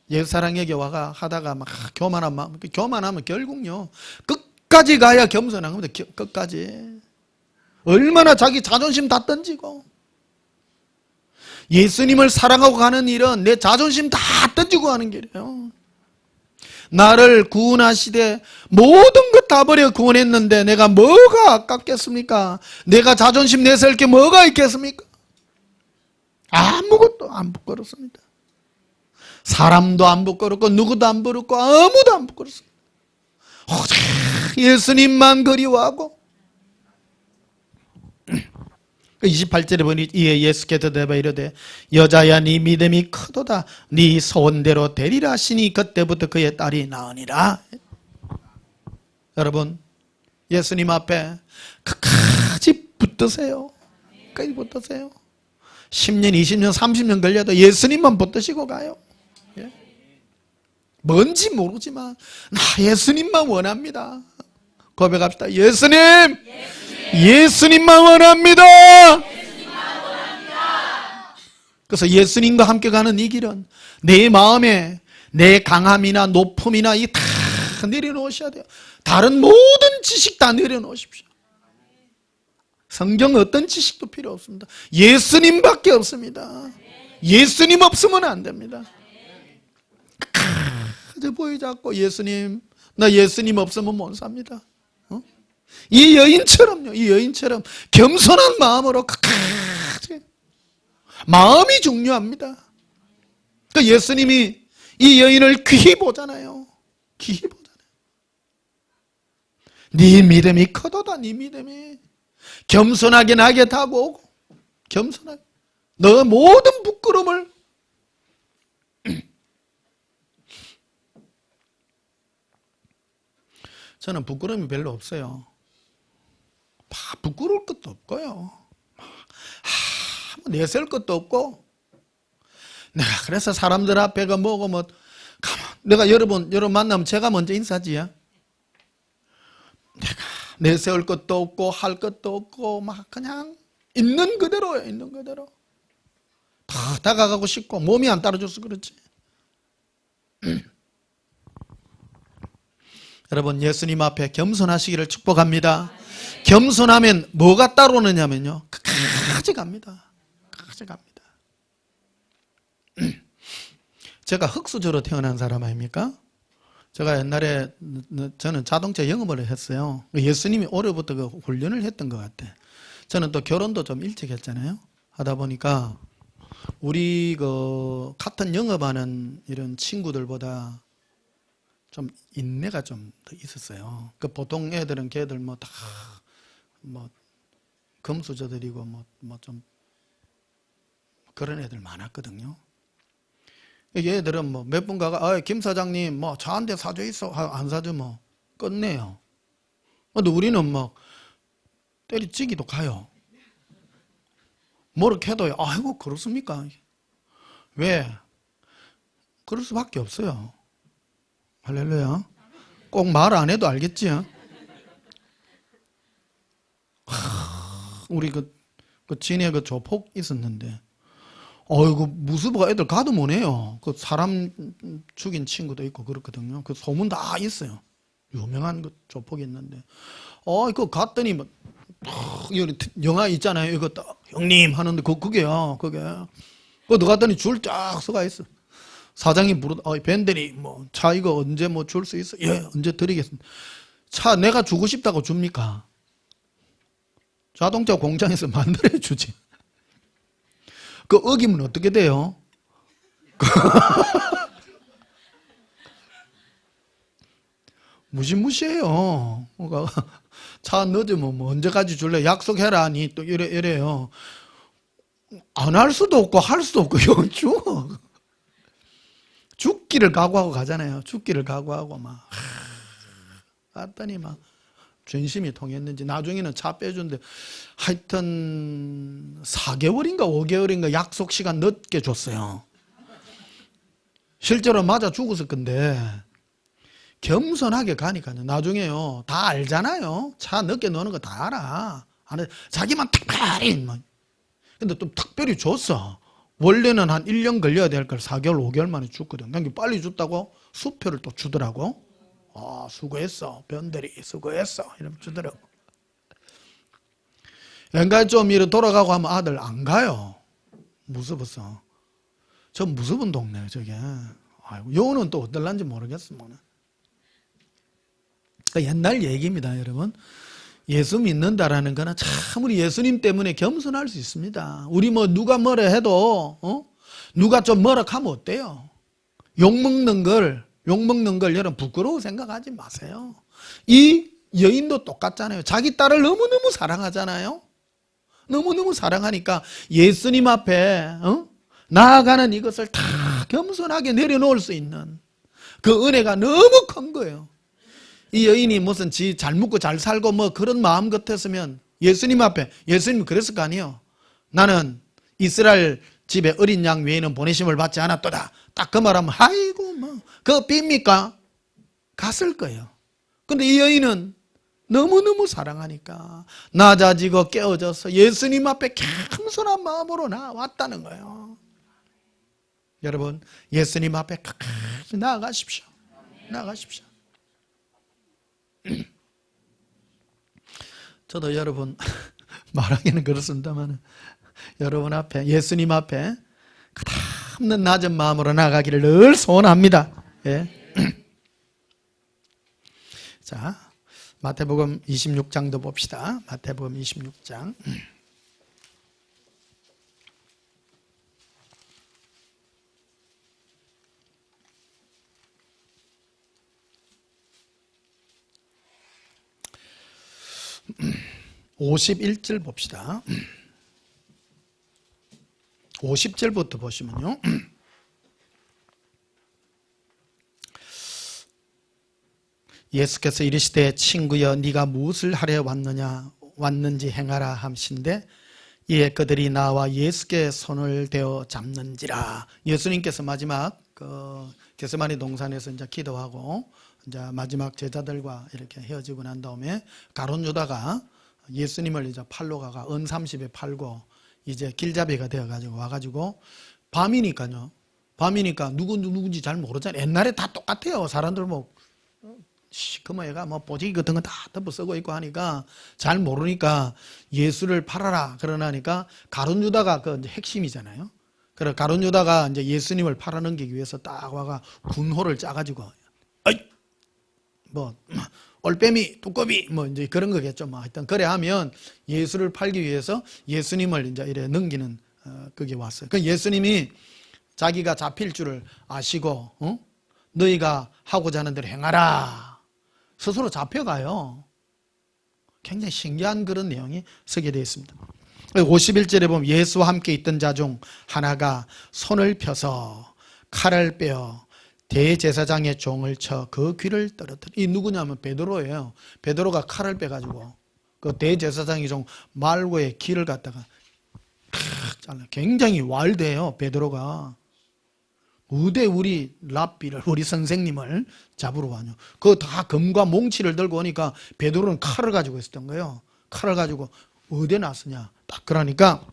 예수사랑에게 와가 하다가 막 교만한 마음, 교만하면 결국요 끝까지 가야 겸손한 겁니다. 끝까지. 얼마나 자기 자존심 다 던지고, 예수님을 사랑하고 가는 일은 내 자존심 다 던지고 가는 길이에요. 나를 구원하시되 모든 것 다 버려 구원했는데 내가 뭐가 아깝겠습니까? 내가 자존심 내세울 게 뭐가 있겠습니까? 아무것도 안 부끄럽습니다. 사람도 안 부끄럽고 누구도 안 부끄럽고 아무도 안 부끄럽습니다. 오직 예수님만 그리워하고. 28절에 보니 이에 예수께서 대답하여 이르되 여자야 네 믿음이 크도다. 네 소원대로 되리라 하시니 그때부터 그의 딸이 나으니라. 여러분 예수님 앞에 끝까지 붙드세요. 끝까지 붙드세요. 10년 20년 30년 걸려도 예수님만 붙드시고 가요. 예? 뭔지 모르지만 나 예수님만 원합니다. 고백합시다. 예수님! 예수님만 원합니다. 그래서 예수님과 함께 가는 이 길은 내 마음에 내 강함이나 높음이나 이 다 내려놓으셔야 돼요. 다른 모든 지식 다 내려놓으십시오. 성경 어떤 지식도 필요 없습니다. 예수님밖에 없습니다. 예수님 없으면 안 됩니다. 그저 보이자고 예수님, 나 예수님 없으면 못 삽니다. 이 여인처럼요, 이 여인처럼 겸손한 마음으로 끝까지. 마음이 중요합니다. 그러니까 예수님이 이 여인을 귀히 보잖아요. 기보다는 네 믿음이 커도다. 네 믿음이 겸손하게 나게 타고 오고 겸손하게 너 모든 부끄러움을 저는 부끄러움이 별로 없어요. 부끄러울 것도 없고요. 내세울 것도 없고 내가 그래서 사람들 앞에 뭐고 뭐 내가 여러분 만나면 제가 먼저 인사지요. 내가 내세울 것도 없고 할 것도 없고 막 그냥 있는 그대로예요. 있는 그대로 다 다가가고 싶고 몸이 안 따라줘서 그렇지. 여러분 예수님 앞에 겸손하시기를 축복합니다. 겸손하면 뭐가 따라오느냐면요, 끝까지 갑니다. 끝까지 갑니다. 제가 흙수저로 태어난 사람 아닙니까? 제가 옛날에 저는 자동차 영업을 했어요. 예수님이 올해부터 그 훈련을 했던 것 같아. 저는 또 결혼도 좀 일찍 했잖아요. 하다 보니까 우리 그 같은 영업하는 이런 친구들보다 좀 인내가 좀 더 있었어요. 그 보통 애들은 걔들 뭐 다 뭐 금수저들이고 뭐 좀 그런 애들 많았거든요. 얘들은 뭐 몇 분 가가 김 사장님 뭐 차 한 대 사줘 있어. 안 사줘 뭐 끝내요. 근데 우리는 막 때리치기도 가요. 뭐를 해도요. 아이고 그렇습니까? 왜? 그럴 수밖에 없어요. 할렐루야. 꼭 말 안 해도 알겠지? 우리 그 진해 그 조폭 있었는데, 어이구 무수부가 애들 가도 못해요. 그 사람 죽인 친구도 있고 그렇거든요. 그 소문 다 있어요. 유명한 그 조폭이 있는데, 그거 갔더니 뭐 영화 있잖아요. 이거 딱 형님 하는데 그게요. 그게 그거 갔더니 줄 쫙 서가 있어. 사장이 부르다, 밴들이 뭐 차 이거 언제 뭐 줄 수 있어? 예, 언제 드리겠습니다. 차 내가 주고 싶다고 줍니까? 자동차 공장에서 만들어 주지. 그 어기면 어떻게 돼요? 무시무시해요. 차 늦으면 뭐 언제까지 줄래? 약속해라 하니 또 이래요. 안 할 수도 없고 할 수도 없고 이거 죽어. 죽기를 각오하고 가잖아요. 죽기를 각오하고 막 갔더니 막 전심이 통했는지 나중에는 차 빼준데 하여튼 4개월인가 5개월인가 약속 시간 늦게 줬어요. 실제로 맞아 죽었을 건데 겸손하게 가니까요. 나중에요. 다 알잖아요. 차 늦게 넣는 거 다 알아. 자기만 특별히 막. 근데 또 특별히 줬어. 원래는 한 1년 걸려야 될 걸 4개월 5개월 만에 줬거든. 그러니까 빨리 줬다고 수표를 또 주더라고. 수고했어. 변대리 수고했어. 이러면 주더라고. 왠가 좀 이렇게 돌아가고 하면 아들 안 가요. 무서워서. 저 무서운 동네예요, 저게. 아이고, 요는 또 어떨란지 모르겠어, 뭐는. 그러니까 옛날 얘기입니다, 여러분. 예수 믿는다라는 거는 참 우리 예수님 때문에 겸손할 수 있습니다. 우리 뭐 누가 뭐라 해도, 누가 좀 뭐라 하면 어때요? 욕먹는 걸 여러분 부끄러워 생각하지 마세요. 이 여인도 똑같잖아요. 자기 딸을 너무너무 사랑하잖아요. 너무너무 사랑하니까 예수님 앞에 나아가는 이것을 다 겸손하게 내려놓을 수 있는 그 은혜가 너무 큰 거예요. 이 여인이 무슨 지 잘 먹고 잘 살고 뭐 그런 마음 같았으면 예수님 앞에, 예수님 그랬을 거 아니에요. 나는 이스라엘 집에 어린 양 외에는 보내심을 받지 않았도다. 딱 그 말하면 아이고 뭐 그거 삐입니까? 갔을 거예요. 근데 이 여인은 너무너무 사랑하니까 낮아지고 깨어져서 예수님 앞에 겸손한 마음으로 나왔다는 거예요. 여러분 예수님 앞에 끝까지 나아가십시오. 나아가십시오. 저도 여러분 말하기는 그렇습니다만 여러분 앞에 예수님 앞에 끝없는 낮은 마음으로 나가기를 늘 소원합니다. 예. 자, 마태복음 26장도 봅시다. 마태복음 26장. 51절 봅시다. 50절부터 보시면요. 예수께서 이르시되 친구여 네가 무엇을 하려 왔는지 행하라 하신데 이에 그들이 나와 예수께 손을 대어 잡는지라. 예수님께서 마지막 겟세마네 동산에서 이제 기도하고 이제 마지막 제자들과 이렇게 헤어지고 난 다음에 가룟 유다가 예수님을 이제 팔로 가가 은 30에 팔고 이제 길잡이가 되어 가지고 와 가지고 밤이니까요. 밤이니까 누군지 잘 모르잖아요. 옛날에 다 똑같아요. 사람들 뭐 시커먼 뭐 보자기 같은 거 다 덮어 쓰고 있고 하니까 잘 모르니까 예수를 팔아라 그러나니까 가룟 유다가 그 이제 핵심이잖아요. 그래 가룟 유다가 이제 예수님을 팔아넘기기 위해서 딱 와가 군호를 짜가지고 어이 뭐 올빼미 두꺼비 뭐 이제 그런 거겠죠. 뭐 하여튼 그래 하면 예수를 팔기 위해서 예수님을 이제 이래 넘기는 그게 왔어요. 그 예수님이 자기가 잡힐 줄을 아시고 너희가 하고자 하는 대로 행하라. 스스로 잡혀가요. 굉장히 신기한 그런 내용이 쓰게 되어 있습니다. 51절에 보면 예수와 함께 있던 자 중 하나가 손을 펴서 칼을 빼어 대제사장의 종을 쳐 그 귀를 떨어뜨려. 이 누구냐면 베드로예요. 베드로가 칼을 빼가지고 그 대제사장의 종 말고의 귀를 갖다가 잘라. 굉장히 와일드해요. 베드로가. 의대 우리 랍비를 우리 선생님을 잡으러 와요. 그거 다 검과 몽치를 들고 오니까 베드로는 칼을 가지고 있었던 거예요. 칼을 가지고 어디에 나서냐 딱 그러니까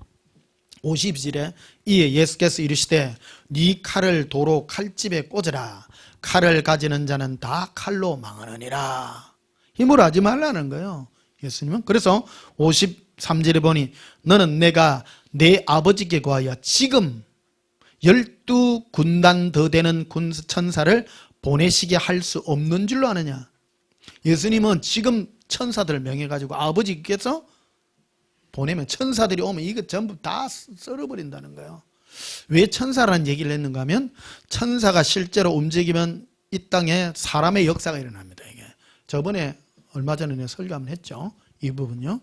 50절에 이에 예수께서 이르시되 네 칼을 도로 칼집에 꽂으라. 칼을 가지는 자는 다 칼로 망하느니라. 힘을 하지 말라는 거예요. 예수님은. 그래서 53절에 보니 너는 내가 내 아버지께 구하여 지금 12군단 더 되는 천사를 보내시게 할 수 없는 줄로 아느냐. 예수님은 지금 천사들을 명해가지고 아버지께서 보내면 천사들이 오면 이거 전부 다 썰어버린다는 거예요. 왜 천사라는 얘기를 했는가 하면 천사가 실제로 움직이면 이 땅에 사람의 역사가 일어납니다. 이게 저번에 얼마 전에 설교 한번 했죠. 이 부분요.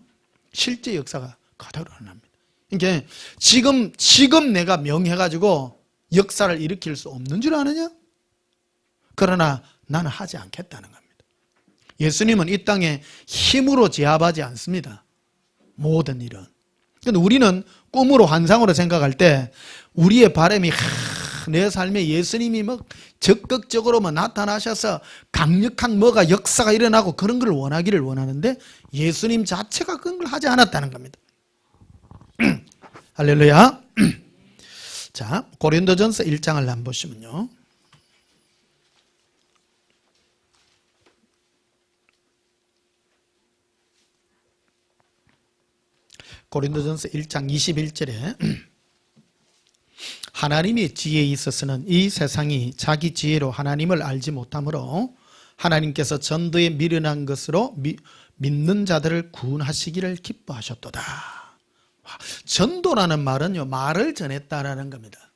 실제 역사가 그대로 일어납니다. 그러니까 지금 내가 명해가지고 역사를 일으킬 수 없는 줄 아느냐? 그러나 나는 하지 않겠다는 겁니다. 예수님은 이 땅에 힘으로 제압하지 않습니다. 모든 일은. 근데 우리는 꿈으로 환상으로 생각할 때 우리의 바람이 내 삶에 예수님이 뭐 적극적으로 뭐 나타나셔서 강력한 뭐가 역사가 일어나고 그런 걸 원하기를 원하는데 예수님 자체가 그런 걸 하지 않았다는 겁니다. 할렐루야. 자, 고린도전서 1장을 한번 보시면요. 고린도전서 1장 21절에 하나님의 지혜에 있어서는 이 세상이 자기 지혜로 하나님을 알지 못하므로 하나님께서 전도에 미련한 것으로 믿는 자들을 구원하시기를 기뻐하셨도다. 전도라는 말은요, 말을 전했다라는 겁니다.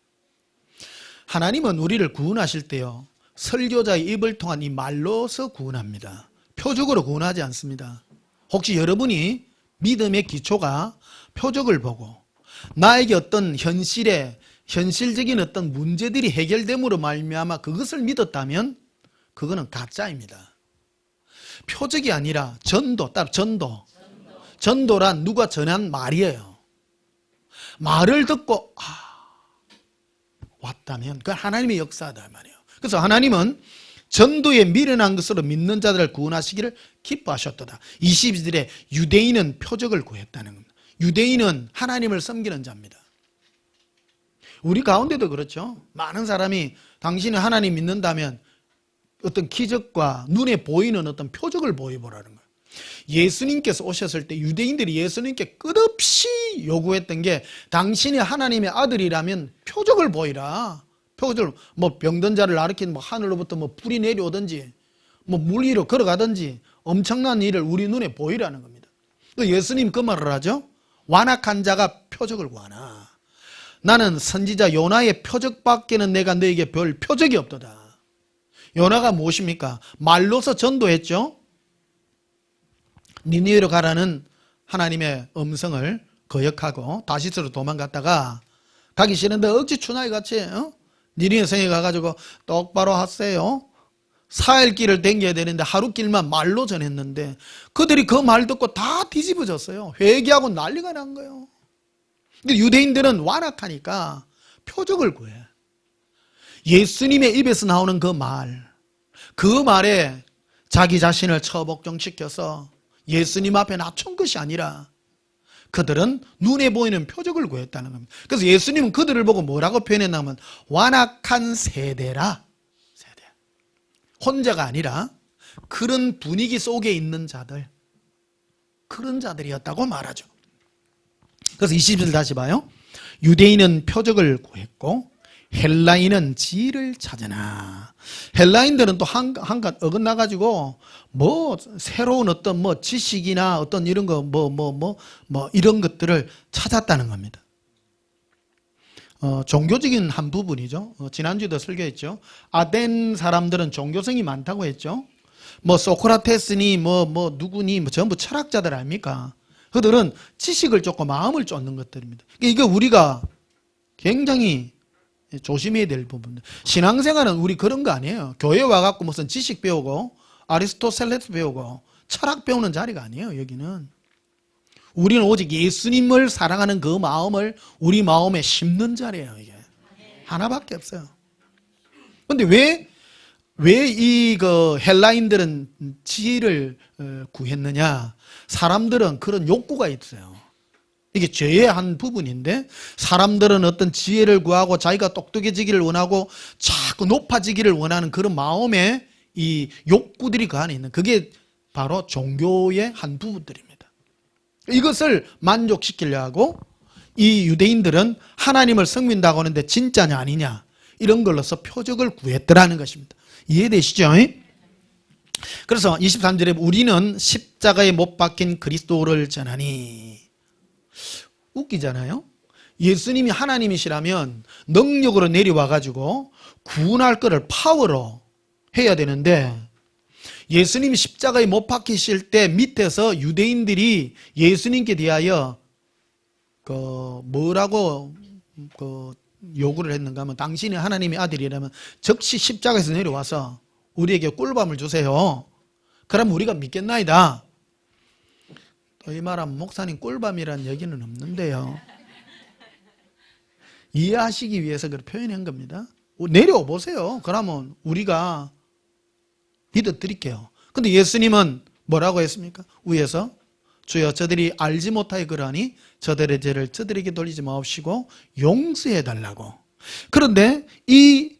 하나님은 우리를 구원하실 때요, 설교자의 입을 통한 이 말로서 구원합니다. 표적으로 구원하지 않습니다. 혹시 여러분이 믿음의 기초가 표적을 보고 나에게 어떤 현실적인 어떤 문제들이 해결됨으로 말미암아 그것을 믿었다면 그거는 가짜입니다. 표적이 아니라 전도란 누가 전한 말이에요. 말을 듣고 왔다면 그건 하나님의 역사다 말이에요. 그래서 하나님은 전도에 미련한 것으로 믿는 자들을 구원하시기를 기뻐하셨도다. 22절에 유대인은 표적을 구했다는 겁니다. 유대인은 하나님을 섬기는 자입니다. 우리 가운데도 그렇죠. 많은 사람이 당신이 하나님 믿는다면 어떤 기적과 눈에 보이는 어떤 표적을 보여보라는 거예요. 예수님께서 오셨을 때 유대인들이 예수님께 끝없이 요구했던 게 당신이 하나님의 아들이라면 표적을 보이라. 표적을 뭐 병든 자를 가리킨 뭐 하늘로부터 뭐 불이 내려오든지 뭐 물 위로 걸어가든지 엄청난 일을 우리 눈에 보이라는 겁니다. 예수님 그 말을 하죠. 완악한 자가 표적을 구하나 나는 선지자 요나의 표적밖에는 내가 너에게 별 표적이 없도다. 요나가 무엇입니까? 말로서 전도했죠. 니느웨로 가라는 하나님의 음성을 거역하고 다시스로 도망갔다가 가기 싫은데 억지 추나이 같이 니네 성에 가가지고 똑바로 하세요. 4일 길을 댕겨야 되는데 하루 길만 말로 전했는데 그들이 그 말 듣고 다 뒤집어졌어요. 회개하고 난리가 난 거예요. 근데 유대인들은 완악하니까 표적을 구해. 예수님의 입에서 나오는 그 말에 자기 자신을 처복종시켜서 예수님 앞에 낮춘 것이 아니라 그들은 눈에 보이는 표적을 구했다는 겁니다. 그래서 예수님은 그들을 보고 뭐라고 표현했냐면 완악한 세대라. 세대. 혼자가 아니라 그런 분위기 속에 있는 자들, 그런 자들이었다고 말하죠. 그래서 20절 다시 봐요. 유대인은 표적을 구했고 헬라인은 지혜를 찾으나. 헬라인들은 또 한갓 어긋나가지고 뭐 새로운 어떤 뭐 지식이나 어떤 이런 거 이런 것들을 찾았다는 겁니다. 종교적인 한 부분이죠. 지난주에도 설교했죠. 아덴 사람들은 종교성이 많다고 했죠. 뭐 소크라테스니 뭐 누구니 뭐 전부 철학자들 아닙니까? 그들은 지식을 쫓고 마음을 쫓는 것들입니다. 이게 우리가 굉장히 조심해야 될 부분들. 신앙생활은 우리 그런 거 아니에요. 교회 와갖고 무슨 지식 배우고 아리스토텔레스 배우고 철학 배우는 자리가 아니에요. 여기는 우리는 오직 예수님을 사랑하는 그 마음을 우리 마음에 심는 자리예요. 이게 하나밖에 없어요. 근데 왜 이 헬라인들은 지혜를 구했느냐? 사람들은 그런 욕구가 있어요. 이게 죄의 한 부분인데 사람들은 어떤 지혜를 구하고 자기가 똑똑해지기를 원하고 자꾸 높아지기를 원하는 그런 마음에 이 욕구들이 그 안에 있는 그게 바로 종교의 한 부분들입니다. 이것을 만족시키려 하고 이 유대인들은 하나님을 섬긴다고 하는데 진짜냐 아니냐 이런 걸로서 표적을 구했더라는 것입니다. 이해되시죠? 그래서 23절에 우리는 십자가에 못 박힌 그리스도를 전하니. 웃기잖아요. 예수님이 하나님이시라면 능력으로 내려와가지고 구원할 거를 파워로 해야 되는데 예수님이 십자가에 못 박히실 때 밑에서 유대인들이 예수님께 대하여 뭐라고 요구를 했는가 하면 당신이 하나님의 아들이라면 즉시 십자가에서 내려와서 우리에게 꿀밤을 주세요. 그럼 우리가 믿겠나이다. 또 이 말하면 목사님 꿀밤이라는 얘기는 없는데요. 이해하시기 위해서 그렇게 표현한 겁니다. 내려와 보세요. 그러면 우리가 믿어드릴게요. 근데 예수님은 뭐라고 했습니까? 위에서 주여 저들이 알지 못하여 그러하니 저들의 죄를 저들에게 돌리지 마옵시고 용서해 달라고. 그런데 이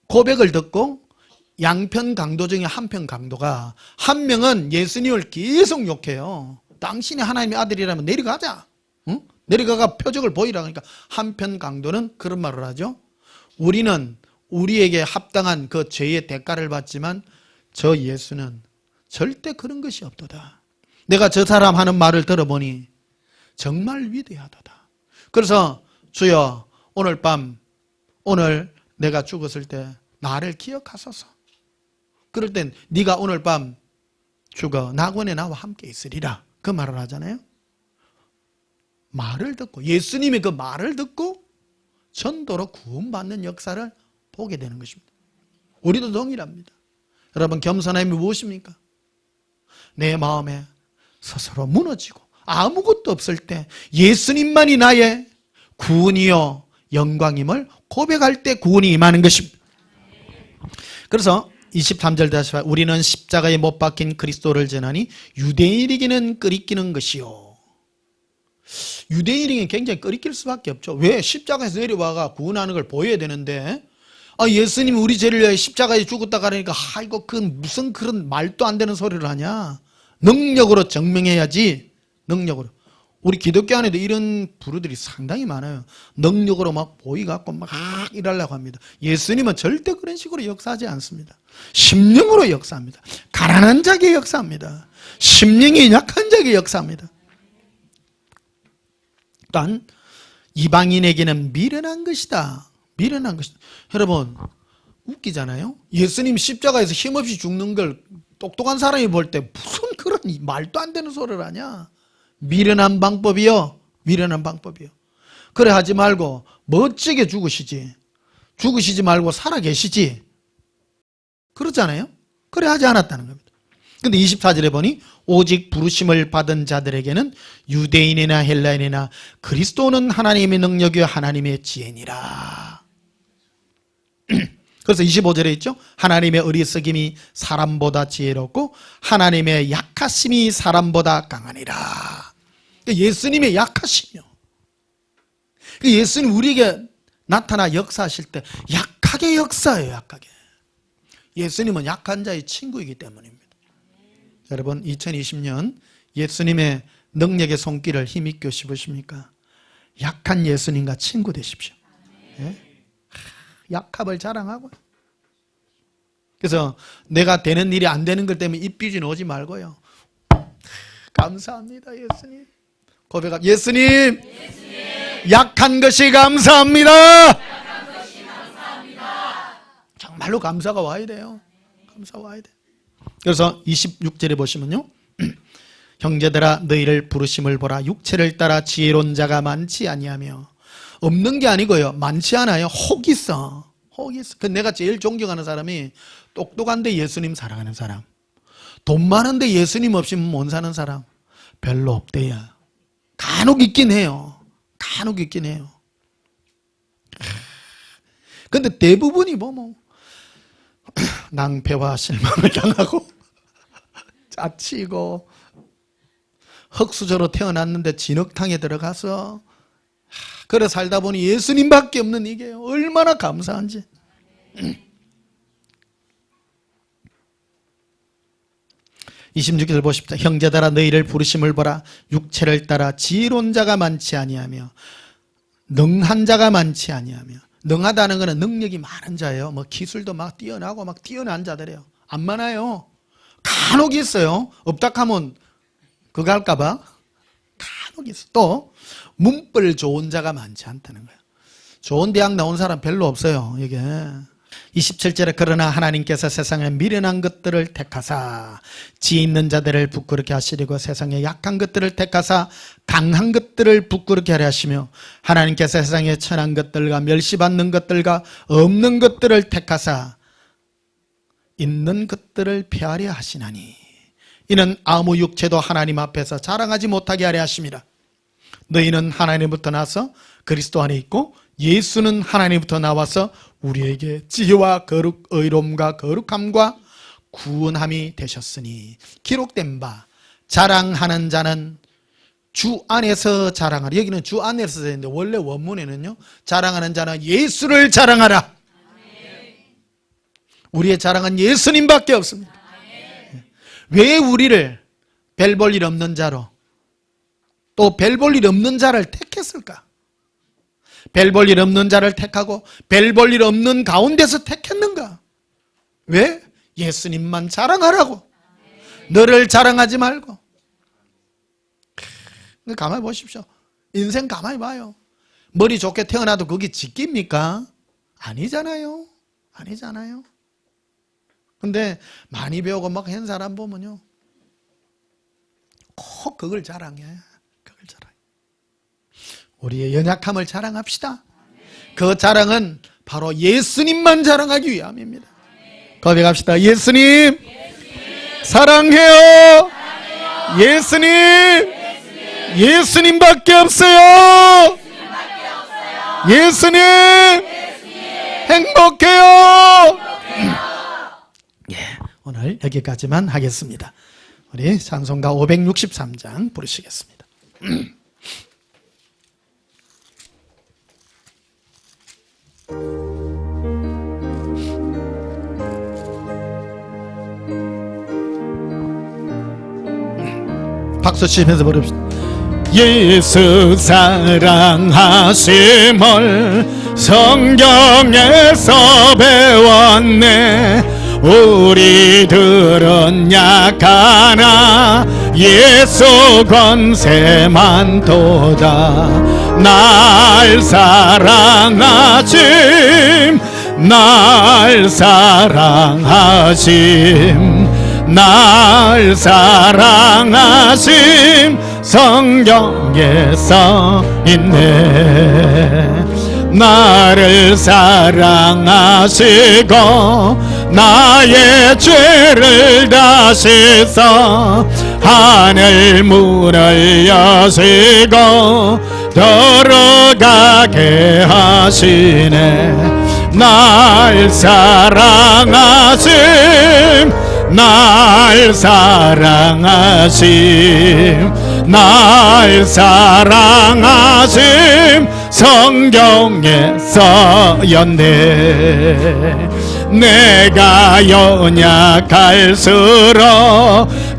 고백을 듣고 양편 강도 중에 한편 강도가 한 명은 예수님을 계속 욕해요. 당신이 하나님의 아들이라면 내려가자. 응? 내려가가 표적을 보이라. 그러니까 한편 강도는 그런 말을 하죠. 우리는 우리에게 합당한 그 죄의 대가를 받지만 저 예수는 절대 그런 것이 없도다. 내가 저 사람 하는 말을 들어보니 정말 위대하도다. 그래서 주여 오늘 내가 죽었을 때 나를 기억하소서. 그럴 땐 네가 오늘 밤 죽어 낙원에 나와 함께 있으리라. 그 말을 하잖아요. 말을 듣고 예수님의 그 말을 듣고 전도로 구원받는 역사를 보게 되는 것입니다. 우리도 동일합니다. 여러분 겸손함이 무엇입니까? 내 마음에 스스로 무너지고 아무것도 없을 때 예수님만이 나의 구원이요 영광임을 고백할 때 구원이 임하는 것입니다. 그래서 23절 다시 봐. 우리는 십자가에 못 박힌 그리스도를 전하니 유대인에게는 끄리끼는 것이요. 유대인에게는 굉장히 끄리낄 수밖에 없죠. 왜? 십자가에서 내려와가 구원하는 걸 보여야 되는데 예수님이 우리 죄를 위해 십자가에 죽었다 가니까 이거 무슨 그런 말도 안 되는 소리를 하냐. 능력으로 증명해야지. 능력으로. 우리 기독교 안에도 이런 부류들이 상당히 많아요. 능력으로 막 보이갖고 막 이러려고 합니다. 예수님은 절대 그런 식으로 역사하지 않습니다. 심령으로 역사합니다. 가난한 자에게 역사합니다. 심령이 약한 자에게 역사합니다. 또한 이방인에게는 미련한 것이다. 미련한 것이다. 여러분 웃기잖아요. 예수님 십자가에서 힘없이 죽는 걸 똑똑한 사람이 볼 때 무슨 그런 말도 안 되는 소리를 하냐. 미련한 방법이요. 미련한 방법이요. 그래 하지 말고 멋지게 죽으시지. 죽으시지 말고 살아계시지. 그렇잖아요. 그래 하지 않았다는 겁니다. 근데 24절에 보니 오직 부르심을 받은 자들에게는 유대인이나 헬라인이나 그리스도는 하나님의 능력이요 하나님의 지혜니라. 그래서 25절에 있죠. 하나님의 어리석임이 사람보다 지혜롭고 하나님의 약하심이 사람보다 강하니라. 예수님의 약하심이요. 예수님 우리에게 나타나 역사하실 때 약하게 역사해요. 약하게. 예수님은 약한 자의 친구이기 때문입니다. 여러분 2020년 예수님의 능력의 손길을 힘있게 씹으십니까? 약한 예수님과 친구 되십시오. 예? 약함을 자랑하고요. 그래서 내가 되는 일이 안 되는 것 때문에 입비진 오지 말고요. 감사합니다 예수님. 고백합니다. 예수님, 약한 것이 감사합니다. 정말로 감사가 와야 돼요. 감사가 와야 돼요. 그래서 26절에 보시면요. 형제들아 너희를 부르심을 보라. 육체를 따라 지혜로운 자가 많지 아니하며. 없는 게 아니고요. 많지 않아요. 혹 있어. 혹 있어. 그 내가 제일 존경하는 사람이 똑똑한데 예수님 사랑하는 사람. 돈 많은데 예수님 없이 못 사는 사람. 별로 없대요. 간혹 있긴 해요. 간혹 있긴 해요. 근데 대부분이 뭐 낭패와 실망을 당하고 짜치고 흙수저로 태어났는데 진흙탕에 들어가서 그래 살다 보니 예수님밖에 없는 이게요. 얼마나 감사한지. 26절 보십시오. 형제들아 너희를 부르심을 보라. 육체를 따라 지혜로운 자가 많지 아니하며 능한 자가 많지 아니하며. 능하다는 것은 능력이 많은 자예요. 뭐 기술도 막 뛰어나고 막 뛰어난 자들이에요. 안 많아요. 간혹 있어요. 없다 하면 그거 할까봐 간혹 있어. 또 문벌 좋은 자가 많지 않다는 거예요. 좋은 대학 나온 사람 별로 없어요. 이게 27절에 그러나 하나님께서 세상의 미련한 것들을 택하사 지혜 있는 자들을 부끄럽게 하시려고 세상의 약한 것들을 택하사 강한 것들을 부끄럽게 하려 하시며 하나님께서 세상의 천한 것들과 멸시받는 것들과 없는 것들을 택하사 있는 것들을 폐하려 하시나니 이는 아무 육체도 하나님 앞에서 자랑하지 못하게 하려 하심이라. 너희는 하나님부터 나서 그리스도 안에 있고 예수는 하나님부터 나와서 우리에게 지혜와 거룩, 의로움과 거룩함과 구원함이 되셨으니 기록된 바 자랑하는 자는 주 안에서 자랑하라. 여기는 주 안에서 되는데 원래 원문에는요 자랑하는 자는 예수를 자랑하라. 우리의 자랑은 예수님밖에 없습니다. 왜 우리를 별 볼 일 없는 자로 또 별 볼 일 없는 자를 택했을까? 별 볼 일 없는 자를 택하고 별 볼 일 없는 가운데서 택했는가? 왜? 예수님만 자랑하라고. 너를 자랑하지 말고. 가만히 보십시오. 인생 가만히 봐요. 머리 좋게 태어나도 그게 직기입니까? 아니잖아요. 아니잖아요. 근데 많이 배우고 막 한 사람 보면요 꼭 그걸 자랑해. 그걸 자랑해. 우리의 연약함을 자랑합시다. 그 자랑은 바로 예수님만 자랑하기 위함입니다. 고백합시다. 예수님 사랑해요. 예수님 예수님밖에 없어요. 예수님 행복해요. 예, 오늘 여기까지만 하겠습니다. 우리 찬송가 563장 부르시겠습니다. 박수 치면서 부릅시다. 예수 사랑하심을 성경에서 배웠네. 우리들은 약하나 예수 권세만 도다. 날 사랑하심 날 사랑하심 날 사랑하심 성경에 써있네. 나를 사랑하시고 나의 죄를 다시서 하늘 문을 여시고 들어가게 하시네. 날 사랑하심, 날 사랑하심, 날 사랑하심 성경에 써였네. 내가 연약할수록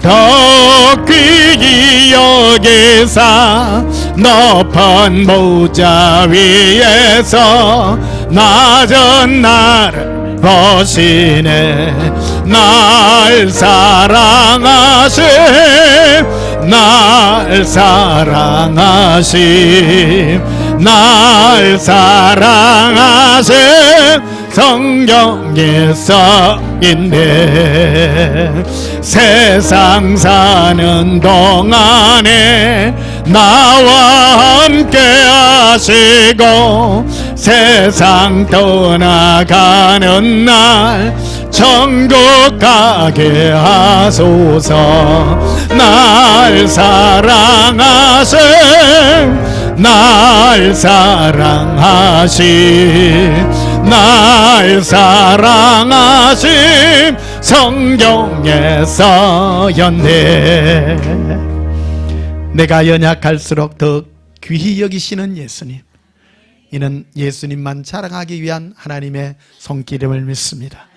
더 귀히 여기사 높은 보좌 위에서 낮은 나를 보시네. 날 사랑하심, 날 사랑하심, 날 사랑하심 성경에 써있네. 세상 사는 동안에 나와 함께 하시고 세상 떠나가는 날 천국 가게 하소서. 날 사랑하심, 날 사랑하심, 날 사랑하심 성경에 써였네. 내가 연약할수록 더 귀히 여기시는 예수님, 이는 예수님만 자랑하기 위한 하나님의 손길임을 믿습니다.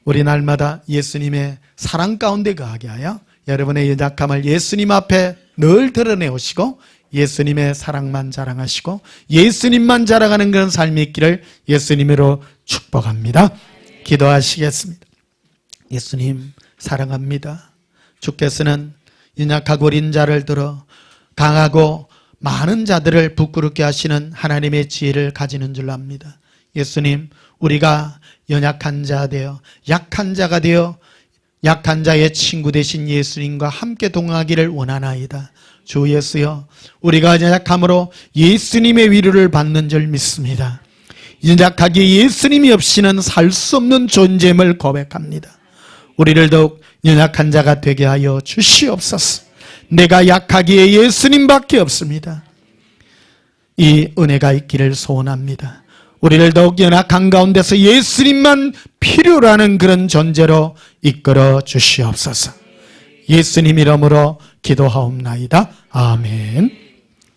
우리 날마다 예수님의 사랑 가운데 거하게 하여 여러분의 연약함을 예수님 앞에 늘 드러내오시고 예수님의 사랑만 자랑하시고 예수님만 자랑하는 그런 삶이 있기를 예수님으로 축복합니다. 기도하시겠습니다. 예수님 사랑합니다. 주께서는 연약하고 어린 자를 들어 강하고 많은 자들을 부끄럽게 하시는 하나님의 지혜를 가지는 줄 압니다. 예수님, 우리가 연약한 자 되어 약한 자가 되어 약한 자의 친구 되신 예수님과 함께 동행하기를 원하나이다. 주 예수여, 우리가 연약함으로 예수님의 위로를 받는 줄 믿습니다. 연약하게 예수님이 없이는 살 수 없는 존재임을 고백합니다. 우리를 더욱 연약한 자가 되게 하여 주시옵소서. 내가 약하기에 예수님밖에 없습니다. 이 은혜가 있기를 소원합니다. 우리를 더욱 연약한 가운데서 예수님만 필요로 하는 그런 존재로 이끌어 주시옵소서. 예수님 이름으로 기도하옵나이다. 아멘.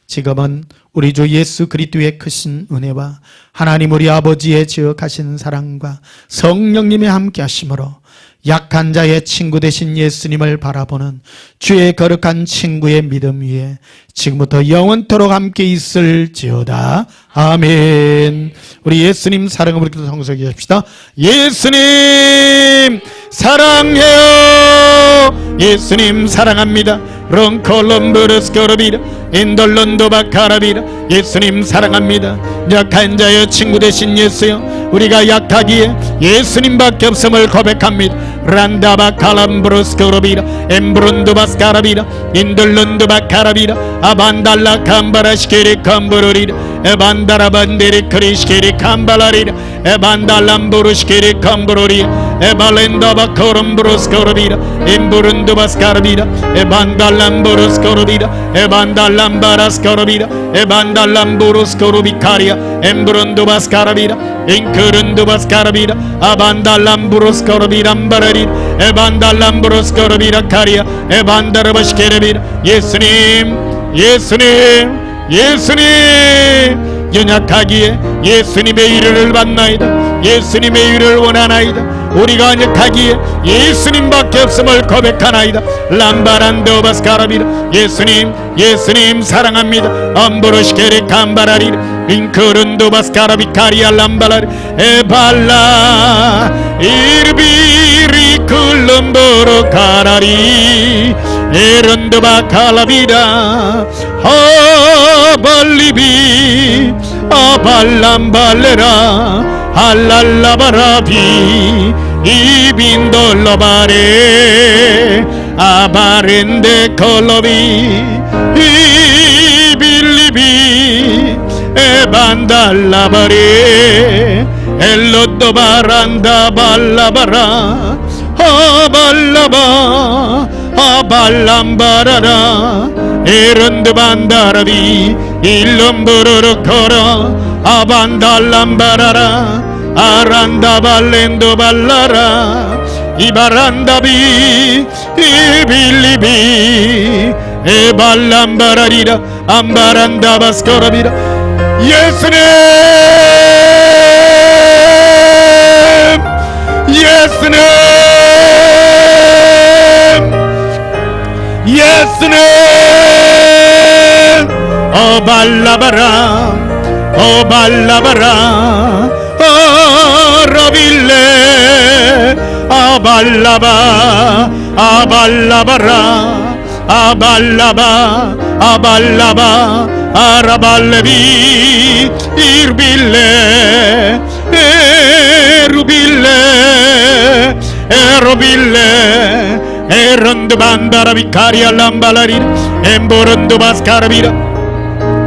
지금은 우리 주 예수 그리스도의 크신 은혜와 하나님 우리 아버지의 지극하신 사랑과 성령님의 함께 하심으로 약한 자의 친구 되신 예수님을 바라보는 주의 거룩한 친구의 믿음 위에 지금부터 영원토록 함께 있을지어다. 아멘. 우리 예수님 사랑을 부르짖어 성소하게 합시다. 예수님 사랑해요. 예수님 사랑합니다. 롱콜롬브르스코르비라 인돌론도바카라비라. 예수님 사랑합니다. 약한 자의 친구 되신 예수여, 우리가 약하기에 예수님밖에 없음을 고백합니다. 란다바칼람브루스코르비라 엠브룬도바스카라비라 인돌론도바카라비라 아반달라 캄바라시케리 캄브루리라 에반다라반데리 크리시케리 캄발라리라 에반달람부르시케리 캄브루리라 에발렌다바코름브루스코르비라 엠브룬도바스카라비라 에반달람부르스코르비라 에반달람바라스코르비라 에반달람부르스코르비카리아 엠브룬도바스카라비라 인크룬도바스카라비라 아반달람부르스코르비람바라리 에반달람부르스코르비라 카리아 에반다르바시케르비라. 예수님, 예수님, 예수님, 연약하기에 예수님의 위로를 받나이다. 예수님의 위로를 원하나이다. 우리가 연약하기에 예수님밖에 없음을 고백하나이다. 람바란도바스카라비라. 예수님, 예수님 사랑합니다. 암보로시케레 캄바라리라 인크룬도바스카라비카리아 람발라리 에발라 이르비리 쿨럼보로 카라리 에런도바칼라비라 아발리비 아발람발레라 알랄라바라비 이빈돌로바레 아바렌데 콜로비 빌리비 에반달라바레 엘로도 바란다 발라바라 아발라바 아발람바라라 에런드 반다라비 일름부르르 거라 아반달람바라라 아란다 발렌도 발라라 이바란다비 이빌리비 에발람바라리라 암바란다 바스코라비라 예수님 예수님 예수님 오발라바라 오발라바라 오라빌레 아발라바 아발라바라 아발라바 아발라바 아라발레비 이르빌레 에루빌레 에로빌레 에런드 반다라비 카리알람발라리라 엠보런도 바스카라비라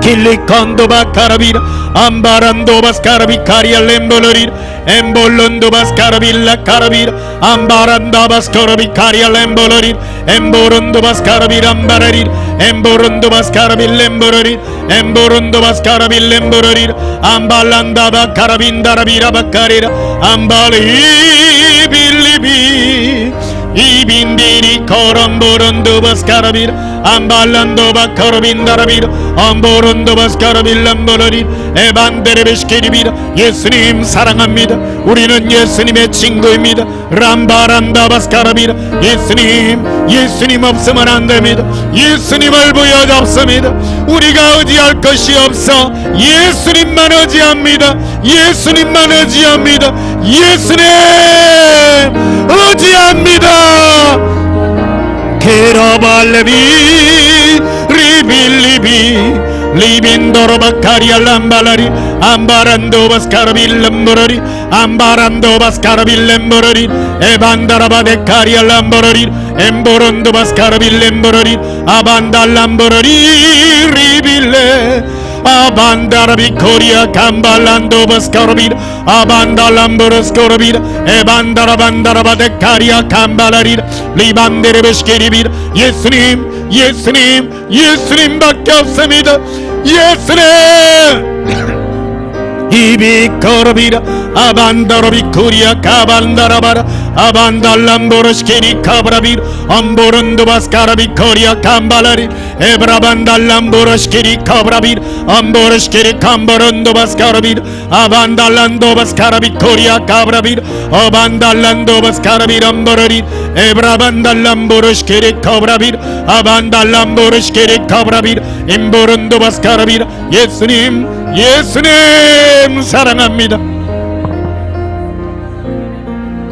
킬리콘도 바카라비라 암바란도 바스카라비 카리알렘볼로리라 엠볼론도 바스카라빌라 카라비라 암바란다 바스카라비 카리알렘볼로리라 엠보론도 바스카라비라 암바라리라 엠보론도 바스카라빌렘볼로리라 엠보론도 바스카라빌렘볼로리라 암발란다 바카라빈다라비라 바카리라 암발리 빌리비 이빈디리 코럼보론도 바스카라비라 암발란도 바카라빈다라비라 암보론도 바스카라빌람보로리 에반데레베시케리비라 예수님 사랑합니다. 우리는 예수님의 친구입니다. 람바란다 바스카라비라 예수님 없으면 안 됩니다. 예수님을 부여잡습니다. 우리가 의지할 것이 없어 예수님만 의지합니다. 예수님만 의지합니다. 예수님 의지합니다. 케라발레비 리빌리비 리빈도로 바카리알람발라리 암바란도 바스카라빌람보로리 암바란도 바스카라빌렘보로리 에반다라바데 카리알람보로리 엠보론도 바스카라빌렘보로리 아반달람보로리 리빌레 아반다라비 코리아 감발란도 바스카라빌 아반달람보로스코라빌 에반다라반다라바데 카리아 감발라리라 리반데레베시케리빌 예수님밖에 없습니다. 예수님 이비코르비라 아반다로비 쿠리아 카반다라바라 아반달람보로시케리 카브라빌 암보론도 바스카라비 코리아 감발라리 에브라반달람보로시케리 카브라빌 암보로시케리 감보론도 바스카라빌 아반달란도 바스카라비 코리아 카브라빌 아반달란도 바스카라빌 암보로리 에브라반달람보로시케리 카브라빌 아반달람보로시케리 카브라빌 임보론도 바스카라빌 예수님 사랑합니다.